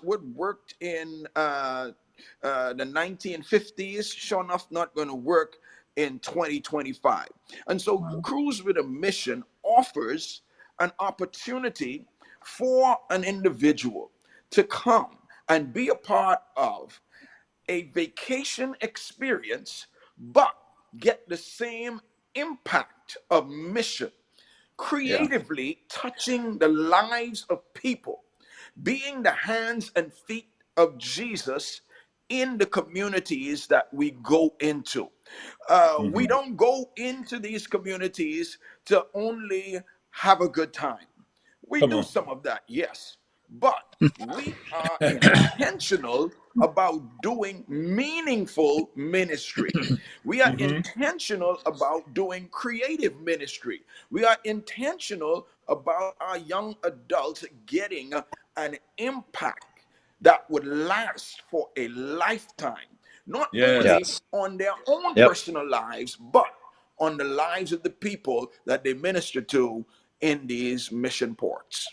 in the 1950s, sure enough, not going to work in 2025. And so Cruise with a Mission offers an opportunity for an individual to come and be a part of a vacation experience, but get the same impact of mission, creatively touching the lives of people, being the hands and feet of Jesus in the communities that we go into. We don't go into these communities to only have a good time. We do some of that, yes, but we are intentional about doing meaningful ministry. We are intentional about doing creative ministry. We are intentional about our young adults getting an impact that would last for a lifetime, not only on their own personal lives, but on the lives of the people that they minister to in these mission ports.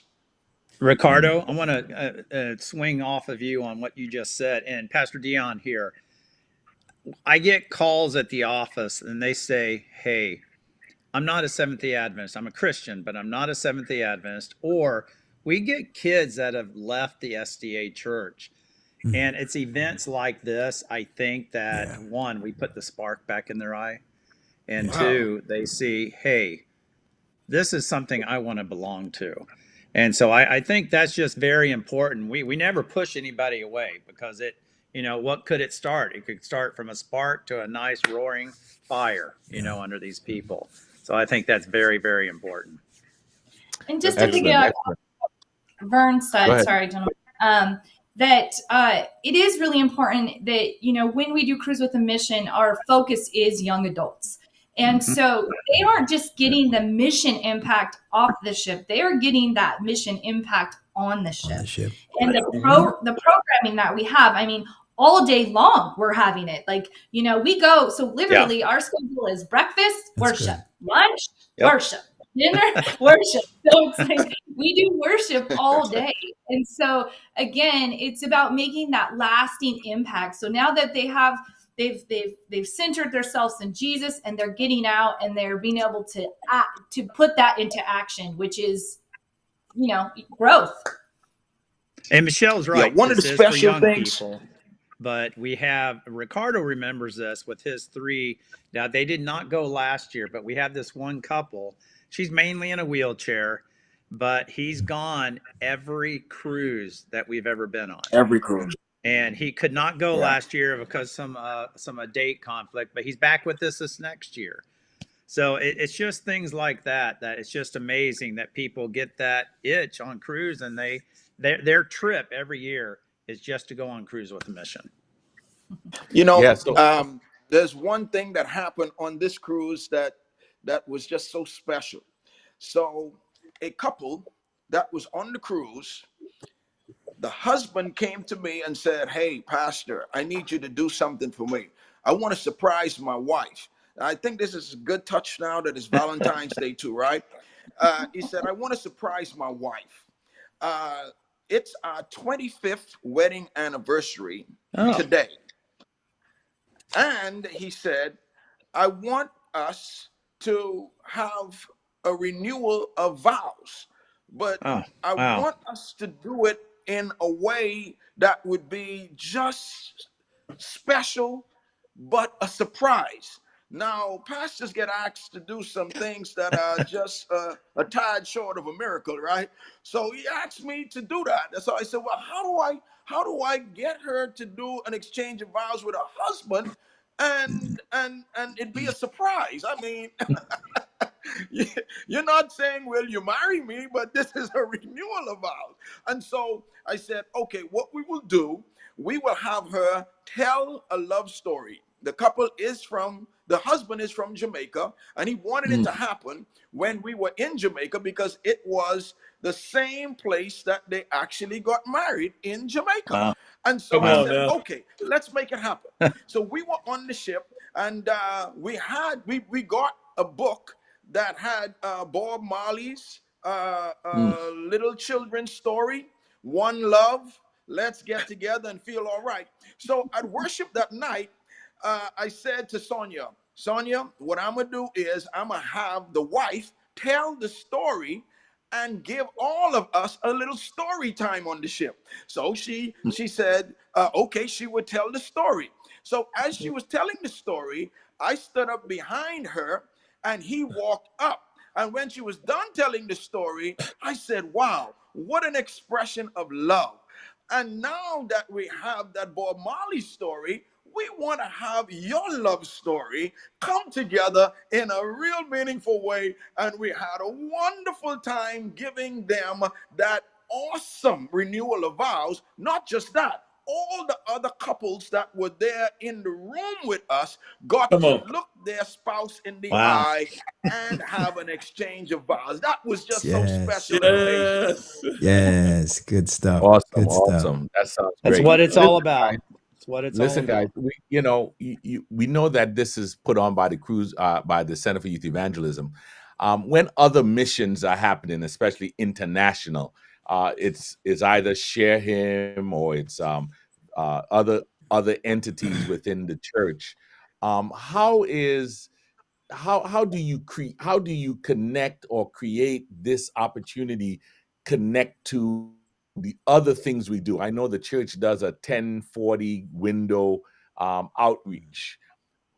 Ricardo, I want to swing off of you on what you just said. And Pastor Dion here, I get calls at the office and they say, hey, I'm not a Seventh-day Adventist. I'm a Christian, but I'm not a Seventh-day Adventist. Or we get kids that have left the SDA church. And it's events like this, I think, that one, we put the spark back in their eye. And two, they see, hey, this is something I want to belong to. And so I think that's just very important. We never push anybody away, because what could it start? It could start from a spark to a nice roaring fire, under these people. So I think that's very, very important. And just to piggyback on what Vern said, sorry, gentlemen, that it is really important that, when we do Cruise with a Mission, our focus is young adults. And so they aren't just getting the mission impact off the ship. They are getting that mission impact on the ship. And the programming that we have, I mean, all day long, we're having it. Like, we go, so literally our schedule is breakfast, worship, lunch, worship, dinner, worship. So it's like we do worship all day. And so again, it's about making that lasting impact. So now that they've centered themselves in Jesus, and they're getting out and they're being able to put that into action, which is, growth. And Michelle's right. One of the special things. People, but we have, Ricardo remembers this with his 3. Now, they did not go last year, but we have this one couple. She's mainly in a wheelchair, but he's gone every cruise that we've ever been on. Every cruise. And he could not go last year because some date conflict, but he's back with us this next year. So it's just things like that that it's just amazing that people get that itch on cruise, and their trip every year is just to go on cruise with a mission. You know, Yeah. So there's one thing that happened on this cruise that was just so special. So a couple that was on the cruise, the husband came to me and said, "Hey, Pastor, I need you to do something for me. I want to surprise my wife." I think this is a good touch now that it's Valentine's Day too, right? He said, "I want to surprise my wife. Uh, it's our 25th wedding anniversary Oh, today." And he said, "I want us to have a renewal of vows, but oh, I wow. want us to do it in a way that would be just special, but a surprise." Now, pastors get asked to do some things that are just a tad short of a miracle, right? So he asked me to do that. So I said, "Well, how do I get her to do an exchange of vows with her husband and it'd be a surprise?" I mean, you're not saying, "Will you marry me?" But this is a renewal of vows. And so I said, "Okay, what we will do, we will have her tell a love story." The husband is from Jamaica, and he wanted it to happen when we were in Jamaica because it was the same place that they actually got married, in Jamaica. Wow. And so Come I Wow. on said, now. "Okay, let's make it happen." So we were on the ship, and we got a book that had Bob Marley's little children's story, "One Love, Let's Get Together and Feel All Right." So at worship that night, I said to Sonia, what I'm gonna do is I'm gonna have the wife tell the story and give all of us a little story time on the ship. So she said, okay, she would tell the story. So as she was telling the story, I stood up behind her and he walked up. And when she was done telling the story, I said, "Wow, what an expression of love." And now that we have that Bob Marley story, we want to have your love story come together in a real meaningful way. And we had a wonderful time giving them that awesome renewal of vows. Not just that, all the other couples that were there in the room with us got Come to on. look their spouse in the Wow. eye and have an exchange of vows. That was just so Yes. special and amazing. Yes. Yes. Good stuff. awesome, Good stuff. awesome. That sounds That's great. what it's all Listen, guys. about. It's what it's all Listen, guys. about. We know that this is put on by the cruise by the Center for Youth Evangelism. When other missions are happening, especially international, it's either Share Him or it's other entities within the church. How is how do you connect or create this opportunity connect to the other things we do? I know the church does a 1040 window outreach.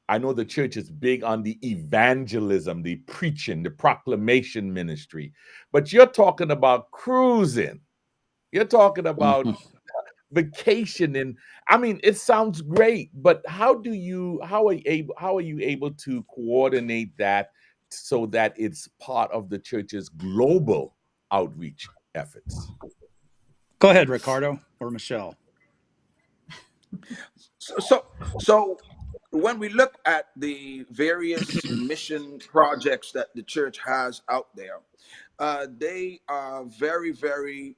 I know the church is big on the evangelism, the preaching, the proclamation ministry, but you're talking about cruising. You're talking about Mhm. vacation, and I mean it sounds great, but how are you able to coordinate that so that it's part of the church's global outreach efforts? Go ahead, Ricardo or Michelle. So when we look at the various mission projects that the church has out there, they are very, very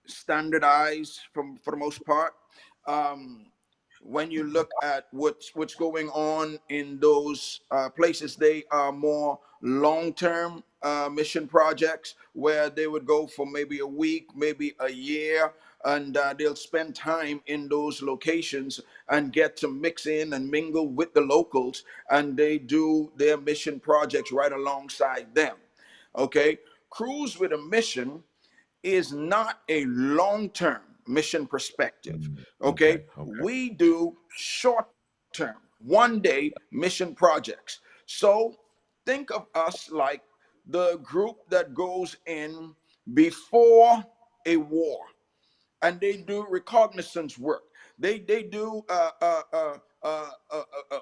standardized for the most part. Um, when you look at what's going on in those places, they are more long-term mission projects where they would go for maybe a week, maybe a year, and they'll spend time in those locations and get to mix in and mingle with the locals, and they do their mission projects right alongside them. Okay, cruise with a mission is not a long-term mission perspective. Okay, Okay, okay. we do short-term, one-day mission projects. So think of us like the group that goes in before a war and they do reconnaissance work. They do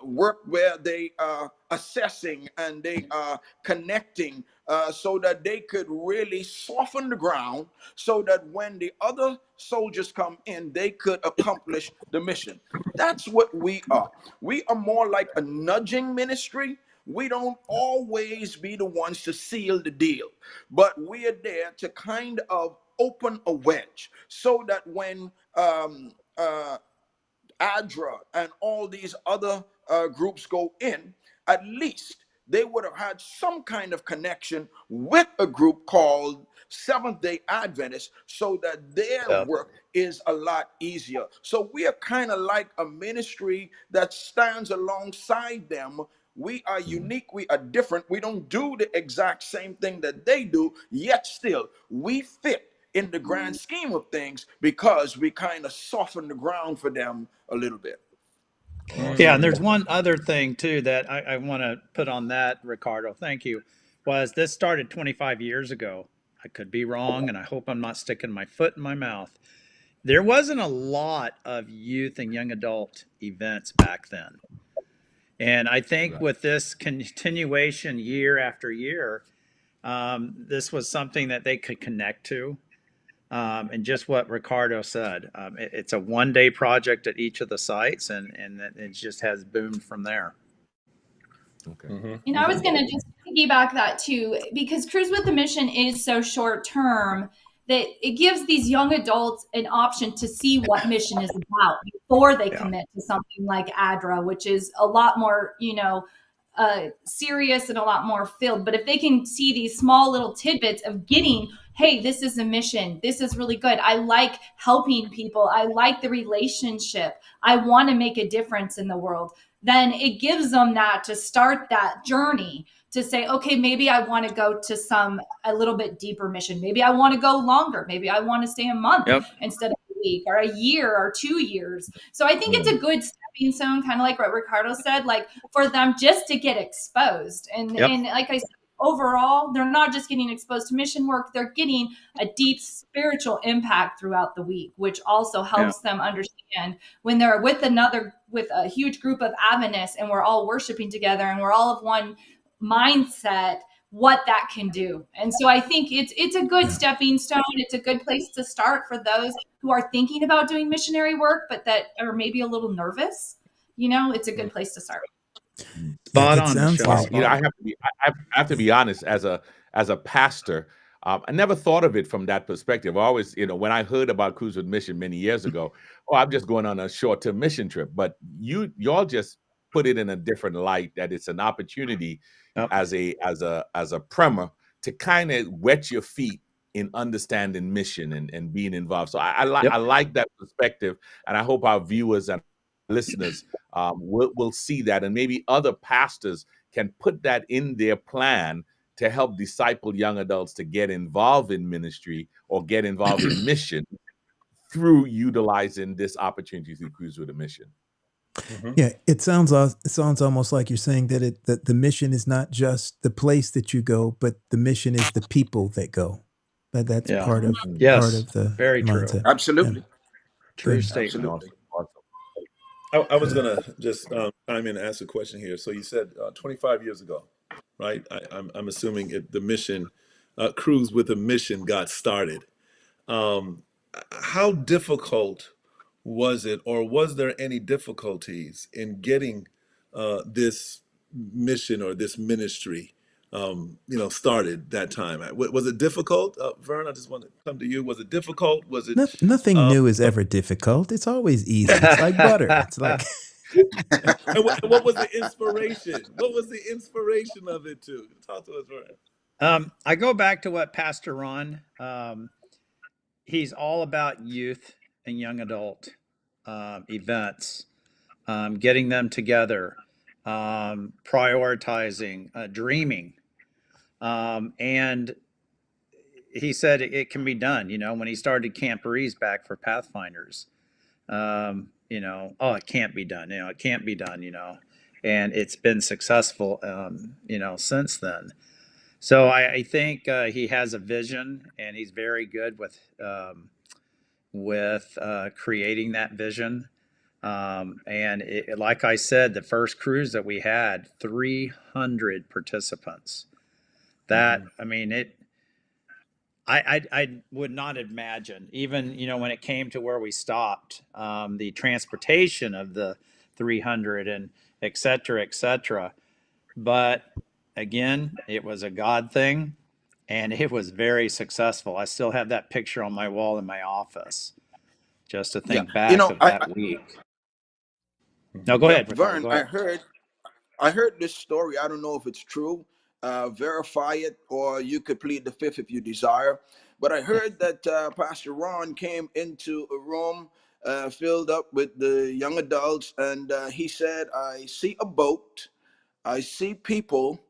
work where they are assessing and they are connecting, so that they could really soften the ground, so that when the other soldiers come in, they could accomplish the mission. That's what we are. We are more like a nudging ministry. We don't always be the ones to seal the deal, but we are there to kind of open a wedge, so that when ADRA and all these other groups go in, at least they would have had some kind of connection with a group called Seventh-day Adventist, so that their Yeah. work is a lot easier. So we are kind of like a ministry that stands alongside them. We are unique, we are different, we don't do the exact same thing that they do, yet still we fit in the grand scheme of things, because we kind of soften the ground for them a little bit. Yeah, and there's one other thing too that I want to put on that, Ricardo. Thank you. Was this started 25 years ago? I could be wrong, and I hope I'm not sticking my foot in my mouth. There wasn't a lot of youth and young adult events back then. And I think Right. with this continuation year after year, this was something that they could connect to. And just what Ricardo said, it's a one-day project at each of the sites, and it just has boomed from there. Okay. And I was going to just piggyback that too, because Cruise with a Mission is so short term that it gives these young adults an option to see what mission is about before they Yeah. commit to something like ADRA, which is a lot more, serious and a lot more filled. But if they can see these small little tidbits of getting, hey, this is a mission, this is really good, I like helping people, I like the relationship, I want to make a difference in the world, then it gives them that to start that journey to say, okay, maybe I want to go to a little bit deeper mission. Maybe I want to go longer. Maybe I want to stay a month Yep. instead of a week or a year or 2 years. So I think it's a good stepping stone, kind of like what Ricardo said, like for them just to get exposed. And like I said, overall, they're not just getting exposed to mission work, they're getting a deep spiritual impact throughout the week, which also helps them understand when they're with a huge group of Adventists and we're all worshiping together and we're all of one mindset, what that can do. And so I think it's a good stepping stone. It's a good place to start for those who are thinking about doing missionary work, but that are maybe a little nervous. It's a good place to start. Spot it on, sounds Michelle. like- I have to be honest, as a pastor, I never thought of it from that perspective. I always, when I heard about Cruise with Mission many years ago, I'm just going on a short-term mission trip. But y'all just put it in a different light, that it's an opportunity as a primer to kind of wet your feet in understanding mission and being involved. So I like that perspective, and I hope our viewers and listeners will see that, and maybe other pastors can put that in their plan to help disciple young adults to get involved in ministry or get involved in mission through utilizing this opportunity through Cruise with a Mission. Yeah, it sounds almost like you're saying that the mission is not just the place that you go, but the mission is the people that go. That's part of the very mindset. true. Absolutely. Yeah. True Good. statement. Absolutely. I was gonna just chime in and ask a question here. So you said 25 years ago, right? I'm assuming the mission, Cruise with a Mission, got started. How difficult was it, or was there any difficulties in getting this mission or this ministry, started that time? Was it difficult, Vern? I just want to come to you. Was it difficult? Was it? Nothing new is ever difficult. It's always easy. It's like butter. It's like. And what was the inspiration? What was the inspiration of it too? Talk to us, Vern. I go back to what Pastor Ron. He's all about youth and young adult events, getting them together, prioritizing, dreaming, and he said it can be done. When he started Camp Breeze back for Pathfinders, it can't be done. It can't be done. And it's been successful. Since then. So I think he has a vision, and he's very good with creating that vision. And like I said, the first cruise that we had, 300 participants. That, I mean, I would not imagine, even, when it came to where we stopped, the transportation of the 300 and et cetera, et cetera. But again, it was a God thing, and it was very successful. I still have that picture on my wall in my office, just to Yeah, think back of that week. No, go yeah, ahead, Ricardo. Vern, Go I ahead. heard this story. I don't know if it's true. Verify it, or you could plead the fifth if you desire. But I heard that Pastor Ron came into a room filled up with the young adults, and he said, "I see a boat, I see people,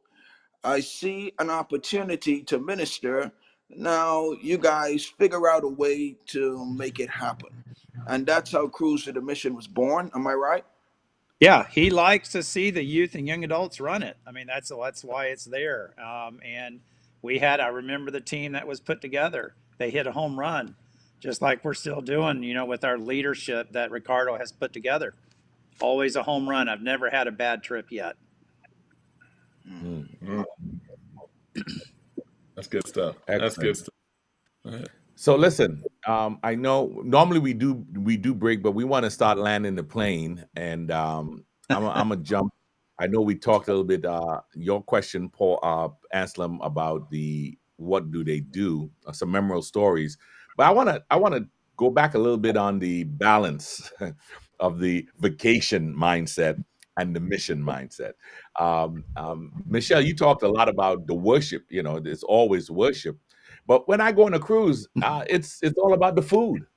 I see an opportunity to minister. Now you guys figure out a way to make it happen." And that's how Cruise to the Mission was born. Am I right? Yeah, he likes to see the youth and young adults run it. I mean, that's why it's there. And I remember the team that was put together. They hit a home run, just like we're still doing, with our leadership that Ricardo has put together. Always a home run. I've never had a bad trip yet. That's good stuff. Excellent. That's good stuff. Go ahead. So listen, I know normally we do break, but we want to start landing the plane, and I'm a jump. I know we talked a little bit. Your question, Paul Anselm, about what do they do? Some memorable stories, but I want to go back a little bit on the balance of the vacation mindset and the mission mindset. Michelle, you talked a lot about the worship. There's always worship. But when I go on a cruise, it's all about the food.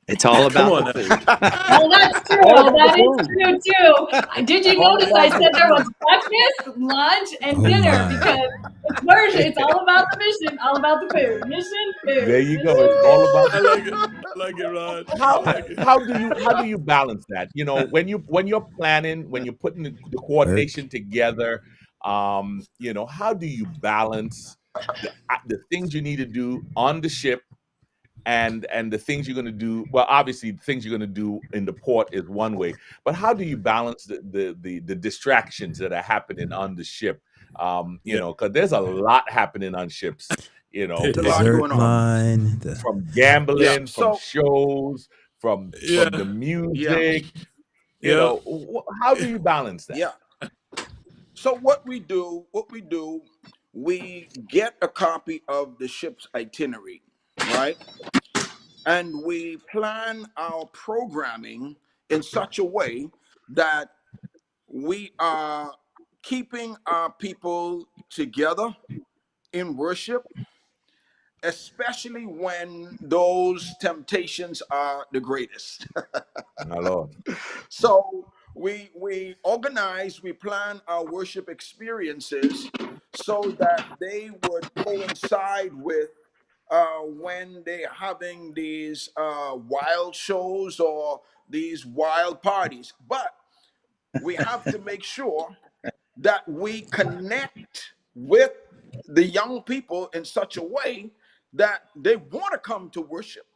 It's all about on the now. food. Well, that's true. That is true too. Did you notice I said there was breakfast, lunch, and dinner because it's worship. It's all about the mission, all about the food. Mission, food. There you go. It's all about I like it. I like it, Ron. I like it. how do you balance that? When you're planning, when you're putting the coordination together, how do you balance the things you need to do on the ship and the things you're going to do? Well, obviously the things you're going to do in the port is one way, but how do you balance the distractions that are happening on the ship? Because there's a lot happening on ships. There's a lot going on. Line, from gambling, from So shows, from the music. How do you balance that? yeah. So what we do, we get a copy of the ship's itinerary, right? And we plan our programming in such a way that we are keeping our people together in worship, especially when those temptations are the greatest. My Lord. So we organize, we plan our worship experiences so that they would coincide with when they're having these wild shows or these wild parties. But we have to make sure that we connect with the young people in such a way that they want to come to worship.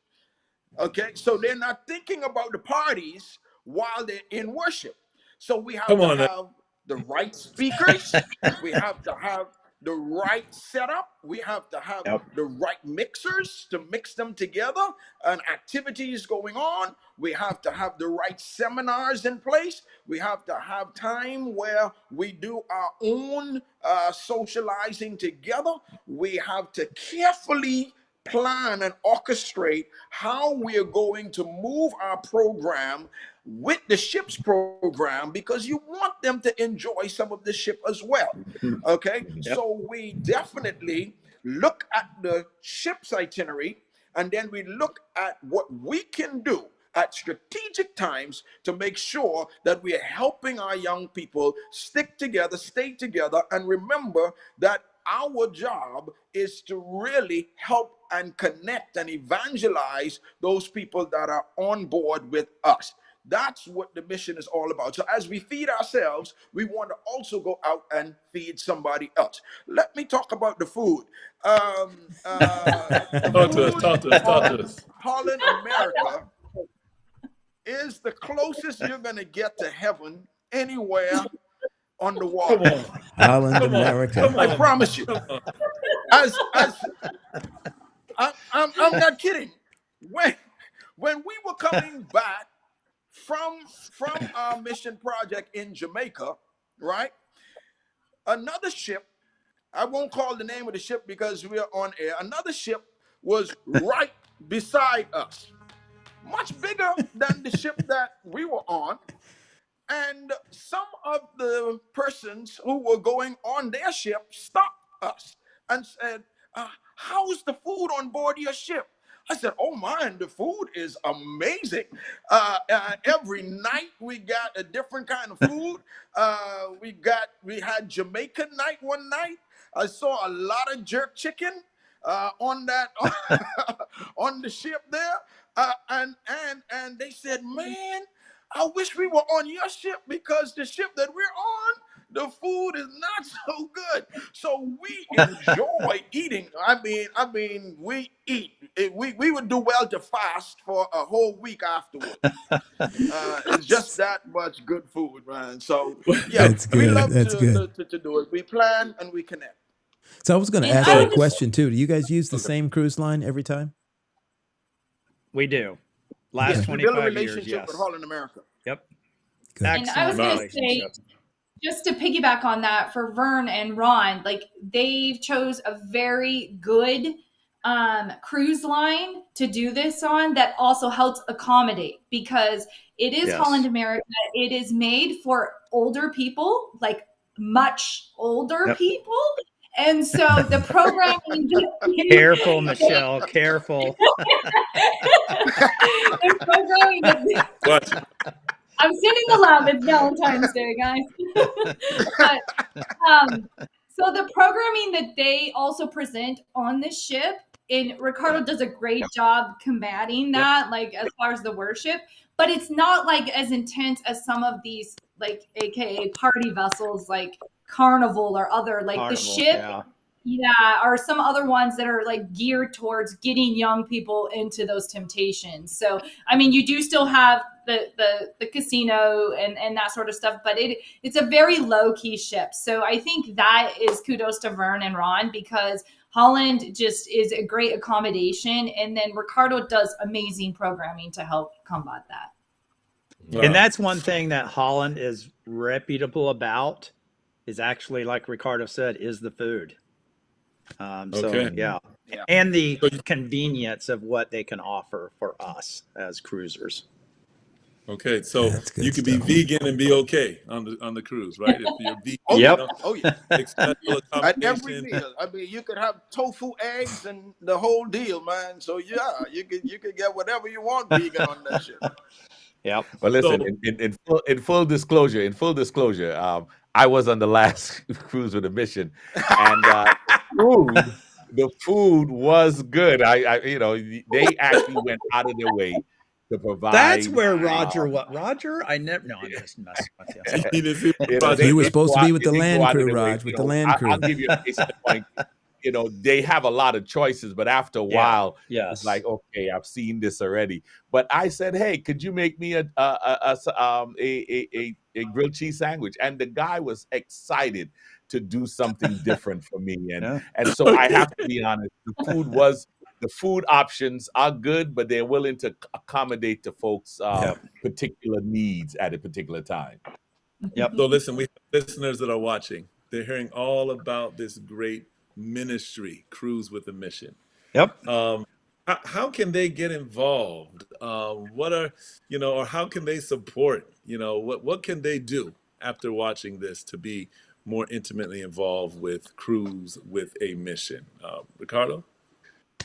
Okay, so they're not thinking about the parties while they're in worship. So we have Come to on now. have the right speakers, we have to have the right setup, we have to have Yep. the right mixers to mix them together, and activities going on. We have to have the right seminars in place. We have to have time where we do our own socializing together. We have to carefully plan and orchestrate how we are going to move our program with the ship's program, because you want them to enjoy some of the ship as well. Okay, Yep. so we definitely look at the ship's itinerary, and then we look at what we can do at strategic times to make sure that we are helping our young people stick together, stay together, and remember that our job is to really help and connect and evangelize those people that are on board with us. That's what the mission is all about. So as we feed ourselves, we want to also go out and feed somebody else. Let me talk about the food. The Talk to us. food Talk to us. Talk to of us. Holland, America, is the closest you're going to get to heaven anywhere on the Come water. on. Holland, Come on. America. Come I on. promise you. Come on. As I'm not kidding. When we were coming back from our mission project in Jamaica, right? Another ship, I won't call the name of the ship because we are on air. Another ship was right beside us, much bigger than the ship that we were on. And some of the persons who were going on their ship stopped us and said, how's the food on board your ship? I said, oh man, the food is amazing. Every night we got a different kind of food. We had Jamaican night one night. I saw a lot of jerk chicken on that on the ship there. And they said, man, I wish we were on your ship because the ship that we're on, the food is not so good. So we enjoy eating. I mean, we eat. We would do well to fast for a whole week afterward. It's just that much good food, man. So yeah, That's we good. love That's good. to do it. We plan and we connect. So I was going to And ask I that would just, question too. Do you guys use the Okay. same cruise line every time? We do. Last Yes, we build a 25 years, relationship with yes. Holland America. Yep. Good. and I was Excellent going to say, relationship. just to piggyback on that for Vern and Ron, like they've chose a very good cruise line to do this on that also helps accommodate because it is Yes. Holland America. It is made for older people, like much older Yep. people. And so the programming Careful, Michelle. Careful. the programming that Watch it. I'm sending the love. It's Valentine's Day, guys. But so the programming that they also present on this ship, and Ricardo does a great job combating that, like as far as the worship, but it's not like as intense as some of these, like AKA party vessels, like Carnival or other, like Carnival, the ship. yeah. Yeah, or some other ones that are like geared towards getting young people into those temptations. So, I mean, you do still have the casino and that sort of stuff, but it's a very low key ship. So I think that is kudos to Vern and Ron because Holland just is a great accommodation, and then Ricardo does amazing programming to help combat that. Wow. And that's one thing that Holland is reputable about is actually, like Ricardo said, is the food. So Okay. yeah. Yeah. And the convenience of what they can offer for us as cruisers. Okay, so That's good you could be stuff. vegan and be okay on the cruise, right? If you're vegan, Oh, Yep. yeah. Oh yeah. special At every accommodation. meal. I mean, you could have tofu, eggs, and the whole deal, man. So yeah, you could get whatever you want vegan on that shit. Yep. Well, listen, So- in full disclosure, I was on the last cruise with a mission, and the food was good. They actually went out of their way to provide. That's where Roger. What Roger? I never. No, I'm just messing with you. You didn't see You know, Roger. He was they supposed go to be out- with the they go land out of crew, their way. Raj, with You the know, land crew. I'll give you a case in point. You know, they have a lot of choices, but after a while, Yes. it's like, okay, I've seen this already. But I said, hey, could you make me a grilled cheese sandwich? And the guy was excited to do something different for me. And so I have to be honest, the food options are good, but they're willing to accommodate to folks' particular needs at a particular time. Yep. So listen, we have listeners that are watching. They're hearing all about this great ministry, Cruise with a Mission. Yep. How can they get involved? Or how can they support? What can they do after watching this to be more intimately involved with Cruise with a Mission? Ricardo?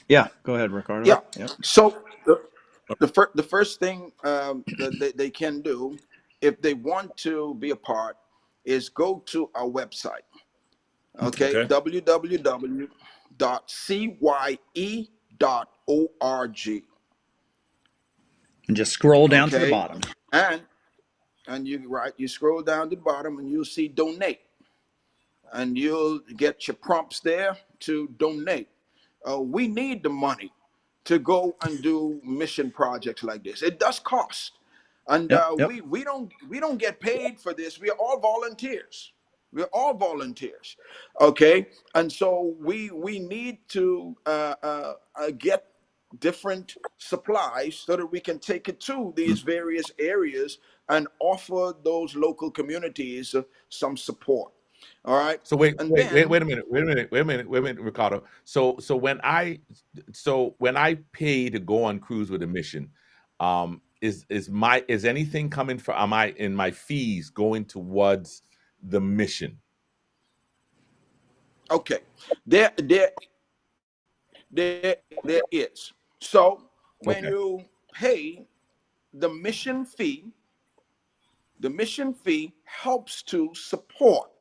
Yeah. Go ahead, Ricardo. Yeah. Yep. So the first thing that they can do if they want to be a part is go to our website. Okay. www.cye.org. And just scroll down to the Okay. bottom. And you scroll down to the bottom and you'll see donate. And you'll get your prompts there to donate. We need the money to go and do mission projects like this. It does cost. And Yep. Yep. we don't get paid for this. We are all volunteers. We're all volunteers, okay? And so we need to get different supplies so that we can take it to these various areas and offer those local communities some support. All right, So wait, and wait, wait, then wait a minute, wait a minute, Ricardo. So when I pay to go on cruise with a mission, is anything coming from, am I in my fees going towards the mission? okay, there there there is. So when Okay, you pay the mission fee, the mission fee helps to support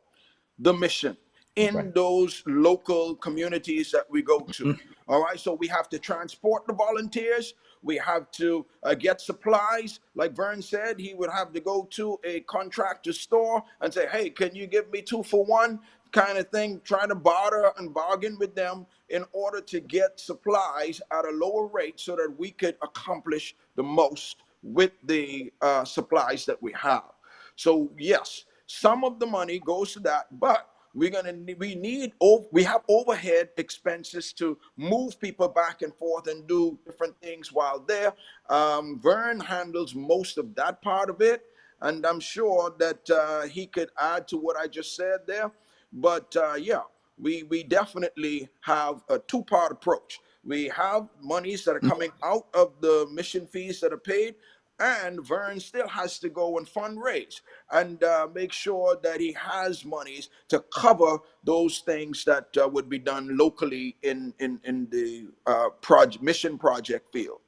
the mission okay, in those local communities that we go to. Mhm. All right, so we have to transport the volunteers. We have to get supplies. Like Vern said, he would have to go to a contractor store and say, "Hey, can you give me 2 for 1?" kind of thing, trying to barter and bargain with them in order to get supplies at a lower rate so that we could accomplish the most with the supplies that we have. So yes, some of the money goes to that, but we have overhead expenses to move people back and forth and do different things while there. Vern handles most of that part of it, and I'm sure that he could add to what I just said there. But yeah, we definitely have a two-part approach. We have monies that are coming out of the mission fees that are paid, and Vern still has to go and fundraise and make sure that he has monies to cover those things that would be done locally in the mission project field.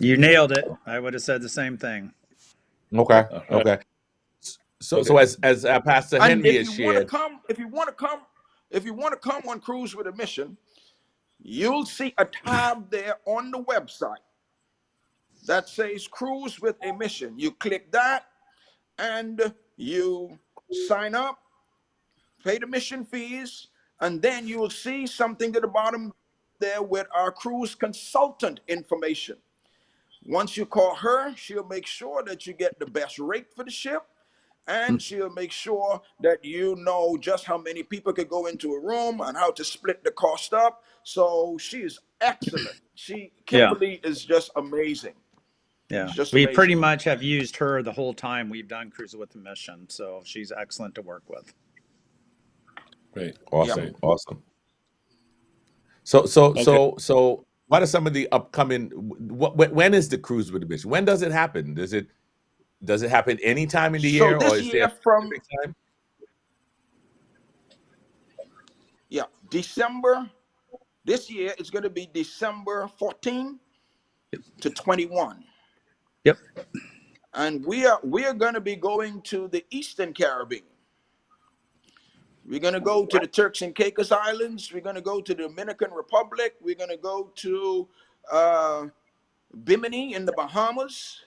You nailed it. I would have said the same thing. okay, All right. okay. So Okay. as Pastor And Henry if has you want to shared, come, if you want to come on cruise with a mission, you'll see a tab there on the website that says cruise with a mission. You click that and you sign up, pay the mission fees, and then you will see something at the bottom there with our cruise consultant information. Once you call her, she'll make sure that you get the best rate for the ship, and she'll make sure that you know just how many people could go into a room and how to split the cost up. So she is excellent. Yeah. Kimberly is just amazing. Yeah. It's just We pretty amazing. much have used her the whole time we've done Cruise with the Mission. So she's excellent to work with. Great. Yeah. awesome, Great. awesome. So Okay. what are some of the upcoming? When is the cruise with the mission? When does it happen? Does it happen any time in the So year, or this is there a year from specific time? yeah, December this year it's going to be December 14 to 21. Yep. And we are going to be going to the Eastern Caribbean. We're going to go to the Turks and Caicos Islands. We're going to go to the Dominican Republic. We're going to go to uh, Bimini in the Bahamas.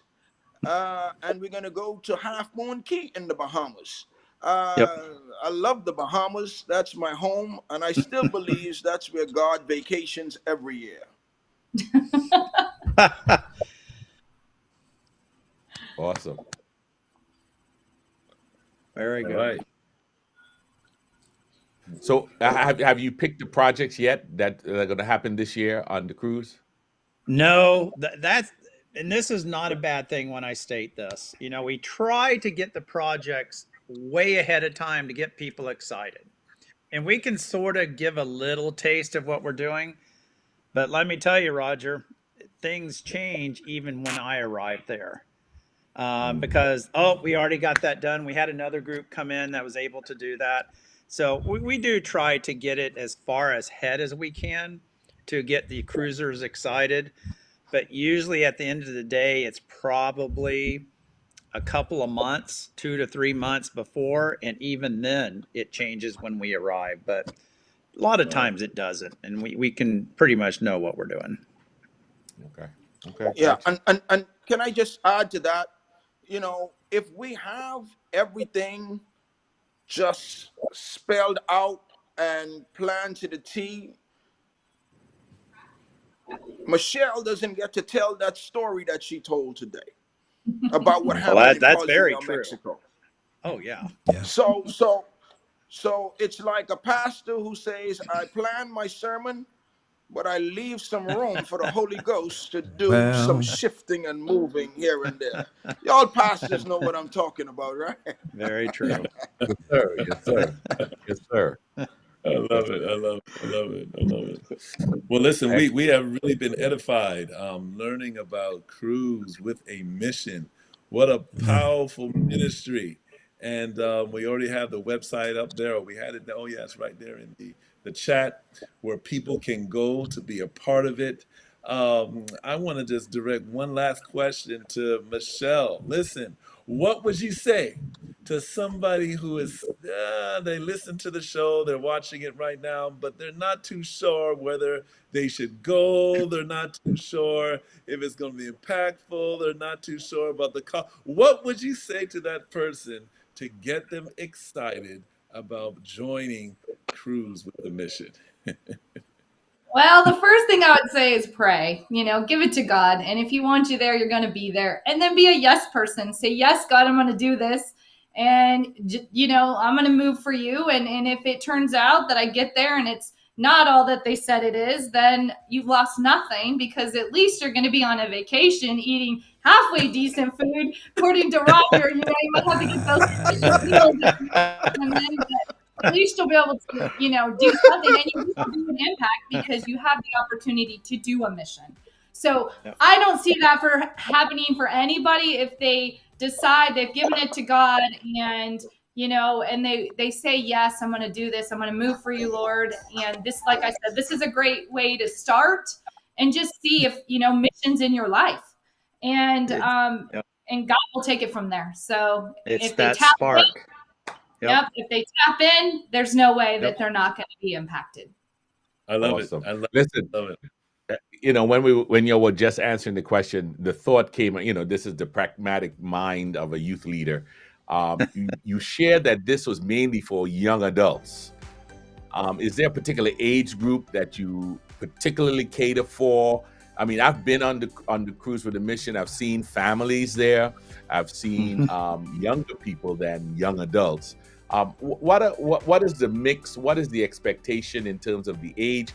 And we're going to go to Half Moon Key in the Bahamas. Yep. I love the Bahamas. That's my home. And I still believe that's where God vacations every year. Awesome. Very All good. right. So have you picked the projects yet that are going to happen this year on the cruise? No, that's, and this is not a bad thing when I state this. You know, we try to get the projects way ahead of time to get people excited. And we can sort of give a little taste of what we're doing. But let me tell you, Roger, things change even when I arrive there. Because, oh, we already got that done. We had another group come in that was able to do that. So we do try to get it as far ahead as we can to get the cruisers excited. But usually at the end of the day, it's probably a couple of months, 2 to 3 months before. And even then, it changes when we arrive. But a lot of All right. times it doesn't. And we can pretty much know what we're doing. Okay. Okay. Yeah. Excellent. And can I just add to that? If we have everything just spelled out and planned to the T, Michelle doesn't get to tell that story that she told today. about what Well, happened in that's very Cozumel, true. Mexico. Oh, yeah. Yeah. So it's like a pastor who says, I plan my sermon, but I leave some room for the Holy Ghost to do some Well, shifting and moving here and there. Y'all pastors know what I'm talking about, right? Very true. Yes, sir. Yes, sir. Yes, sir. I love it. I love it. I love it. I love it. Well, listen, we have really been edified learning about Cruise with a Mission. What a powerful ministry. And we already have the website up there, or we had it. Oh, yes, right there in the chat where people can go to be a part of it. I want to just direct one last question to Michelle. Listen, what would you say to somebody who is, they listen to the show, they're watching it right now, but they're not too sure whether they should go, they're not too sure if it's going to be impactful, they're not too sure about the cost. What would you say to that person to get them excited about joining Cruise with the Mission? Well, the first thing I would say is pray, give it to God. And if He wants you there, you're going to be there. And then be a yes person. Say, yes, God, I'm going to do this. And, I'm going to move for you. And if it turns out that I get there and it's not all that they said it is, then you've lost nothing, because at least you're going to be on a vacation eating halfway decent food. According to Roger, you might have to get those meals and then at least you'll be able to, do something, and you will do an impact because you have the opportunity to do a mission. So I don't see that happening for anybody if they decide they've given it to God and, and they say, yes, I'm going to do this. I'm going to move for you, Lord. And this, like I said, this is a great way to start and just see if, missions in your life. And, and God will take it from there. So It's if they that tap spark. Yep. If they tap in, there's no way that they're not going to be impacted. I love Awesome. it. I love Listen, it. when you were just answering the question, the thought came, this is the pragmatic mind of a youth leader. You shared that this was mainly for young adults. Is there a particular age group that you particularly cater for? I mean, I've been on the Cruise with a Mission. I've seen families there. I've seen younger people than young adults. What is the mix? What is the expectation in terms of the age?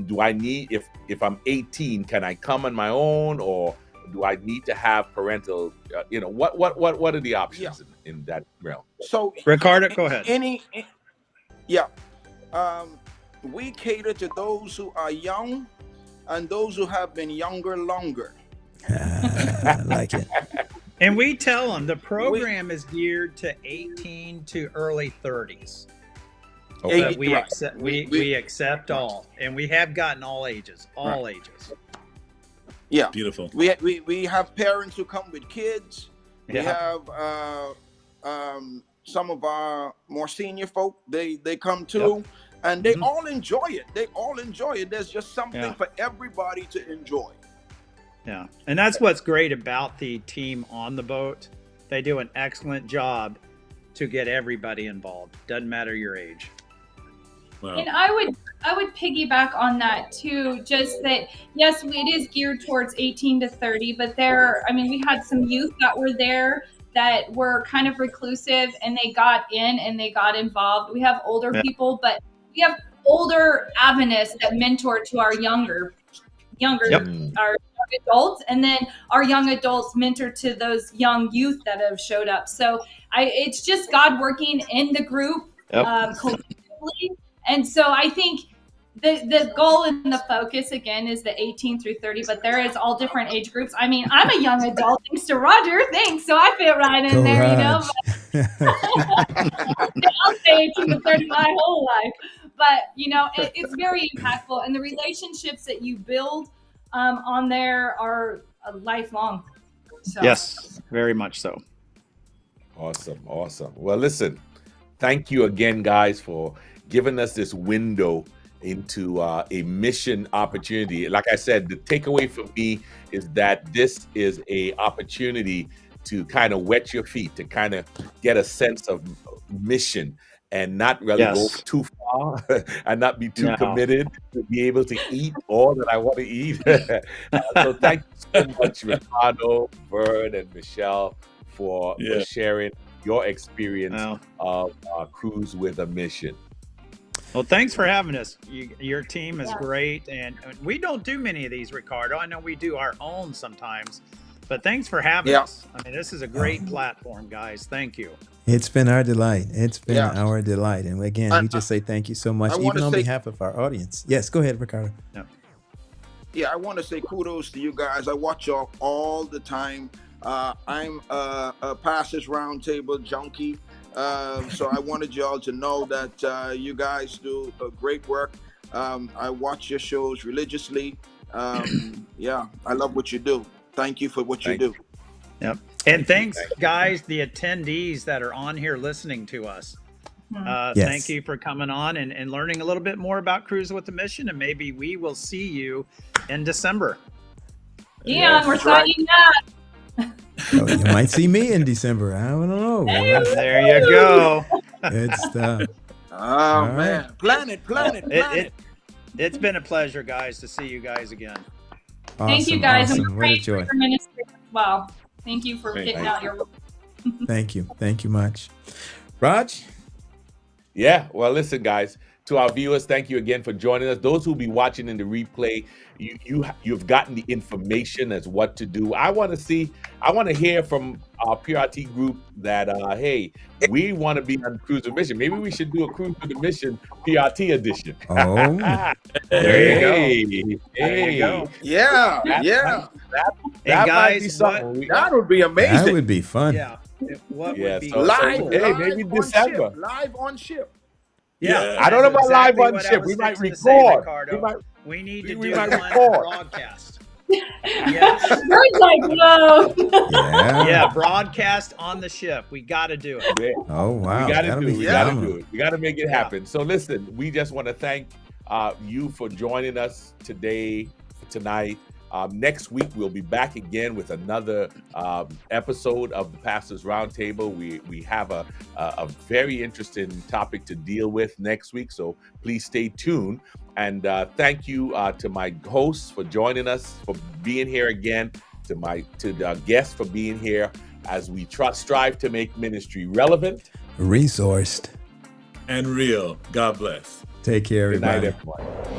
Do I need, if I'm 18, can I come on my own, or do I need to have parental? What are the options in that realm? So, Ricardo, go ahead. We cater to those who are young and those who have been younger longer. I like it. And we tell them the program is geared to 18 to early 30s. Okay. But we accept all, and we have gotten all ages, ages. Yeah, beautiful. We have parents who come with kids. We have some of our more senior folk. They come too, and they all enjoy it. There's just something for everybody to enjoy. Yeah, and that's what's great about the team on the boat. They do an excellent job to get everybody involved. Doesn't matter your age. Wow. And I would piggyback on that too. Just that, yes, it is geared towards 18 to 30, but we had some youth that were there that were kind of reclusive, and they got in and they got involved. We have older people, but we have older Adventists that mentor to our younger our young adults, and then our young adults mentor to those young youth that have showed up. So it's just God working in the group collectively. And so I think the goal and the focus again is the 18 through 30, but there is all different age groups. I mean, I'm a young adult, thanks to Roger, so I fit right in there, But I'll stay 18 to 30 my whole life. But it's very impactful, and the relationships that you build on there are lifelong. So. Yes, very much so. Awesome. Well, listen, thank you again, guys, for giving us this window into a mission opportunity. Like I said, the takeaway for me is that this is a opportunity to kind of wet your feet, to kind of get a sense of mission. and not really go Yes. too far and not be too No. committed to be able to eat all that I want to eat. So thank you so much, Ricardo, Vern, and Michelle for Yeah. sharing your experience Well, of Cruise with a Mission. well, thanks for having us. Your team is Yeah. great, and we don't do many of these, Ricardo. I know we do our own sometimes, but thanks for having Yeah. us. I mean, this is a great platform, guys. Thank you. It's been our delight. It's been Yeah. our delight. And again, I- we just say thank you so much, I wanna even on say- behalf of our audience. Yes, go ahead, Ricardo. Yeah, I want to say kudos to you guys. I watch y'all all the time. I'm a Pastors Roundtable junkie. So I wanted y'all to know that you guys do a great work. I watch your shows religiously. Yeah, I love what you do. Thank you for what you Thank do. Yep. Thank And you. thanks, Thank you. guys, the attendees that are on here listening to us. Mhm. Yes. Thank you for coming on and learning a little bit more about Cruise with a Mission, and maybe we will see you in December. Dion, we're that's right. signing up. Oh, you might see me in December. I don't know. There you go. Good stuff. Oh, All man. Plan it. It's been a pleasure, guys, to see you guys again. Thank you Awesome, guys. awesome. And we're What a praying for joy. your ministry as well. Thank you for Thank getting you. out your. Thank you. Thank you much. Raj? Yeah, well, listen, guys, to our viewers, thank you again for joining us. Those who'll be watching in the replay, you've gotten the information as what to do. I want to hear from our PRT group that hey, we want to be on Cruise with a Mission. Maybe we should do a Cruise with a Mission PRT edition. Oh. There you go. Hey, There you go. Yeah, That yeah. that might guys, be something. That would be That amazing. would be fun. Yeah. What Yeah, would be so- Live, cool? hey, live maybe on December. ship. Live on ship. Yeah, I don't know that's about live exactly on what I ship. was We might fixing to say, record. Ricardo. We need to we do might one record. broadcast. Yes. Bird's like, no. Yeah. Yeah, broadcast on the ship. We got to do it. Yeah. Oh, wow. We got to That'll do be it. We got to phenomenal. do it. We got to make it Yeah. happen. So listen, we just want to thank you for joining us tonight. Next week, we'll be back again with another episode of the Pastors Roundtable. We have a very interesting topic to deal with next week, so please stay tuned. And thank you to my hosts for joining us, for being here again, to the guests for being here, as we strive to make ministry relevant, Resourced. And real. God bless. Take care, Good night, everybody. everyone.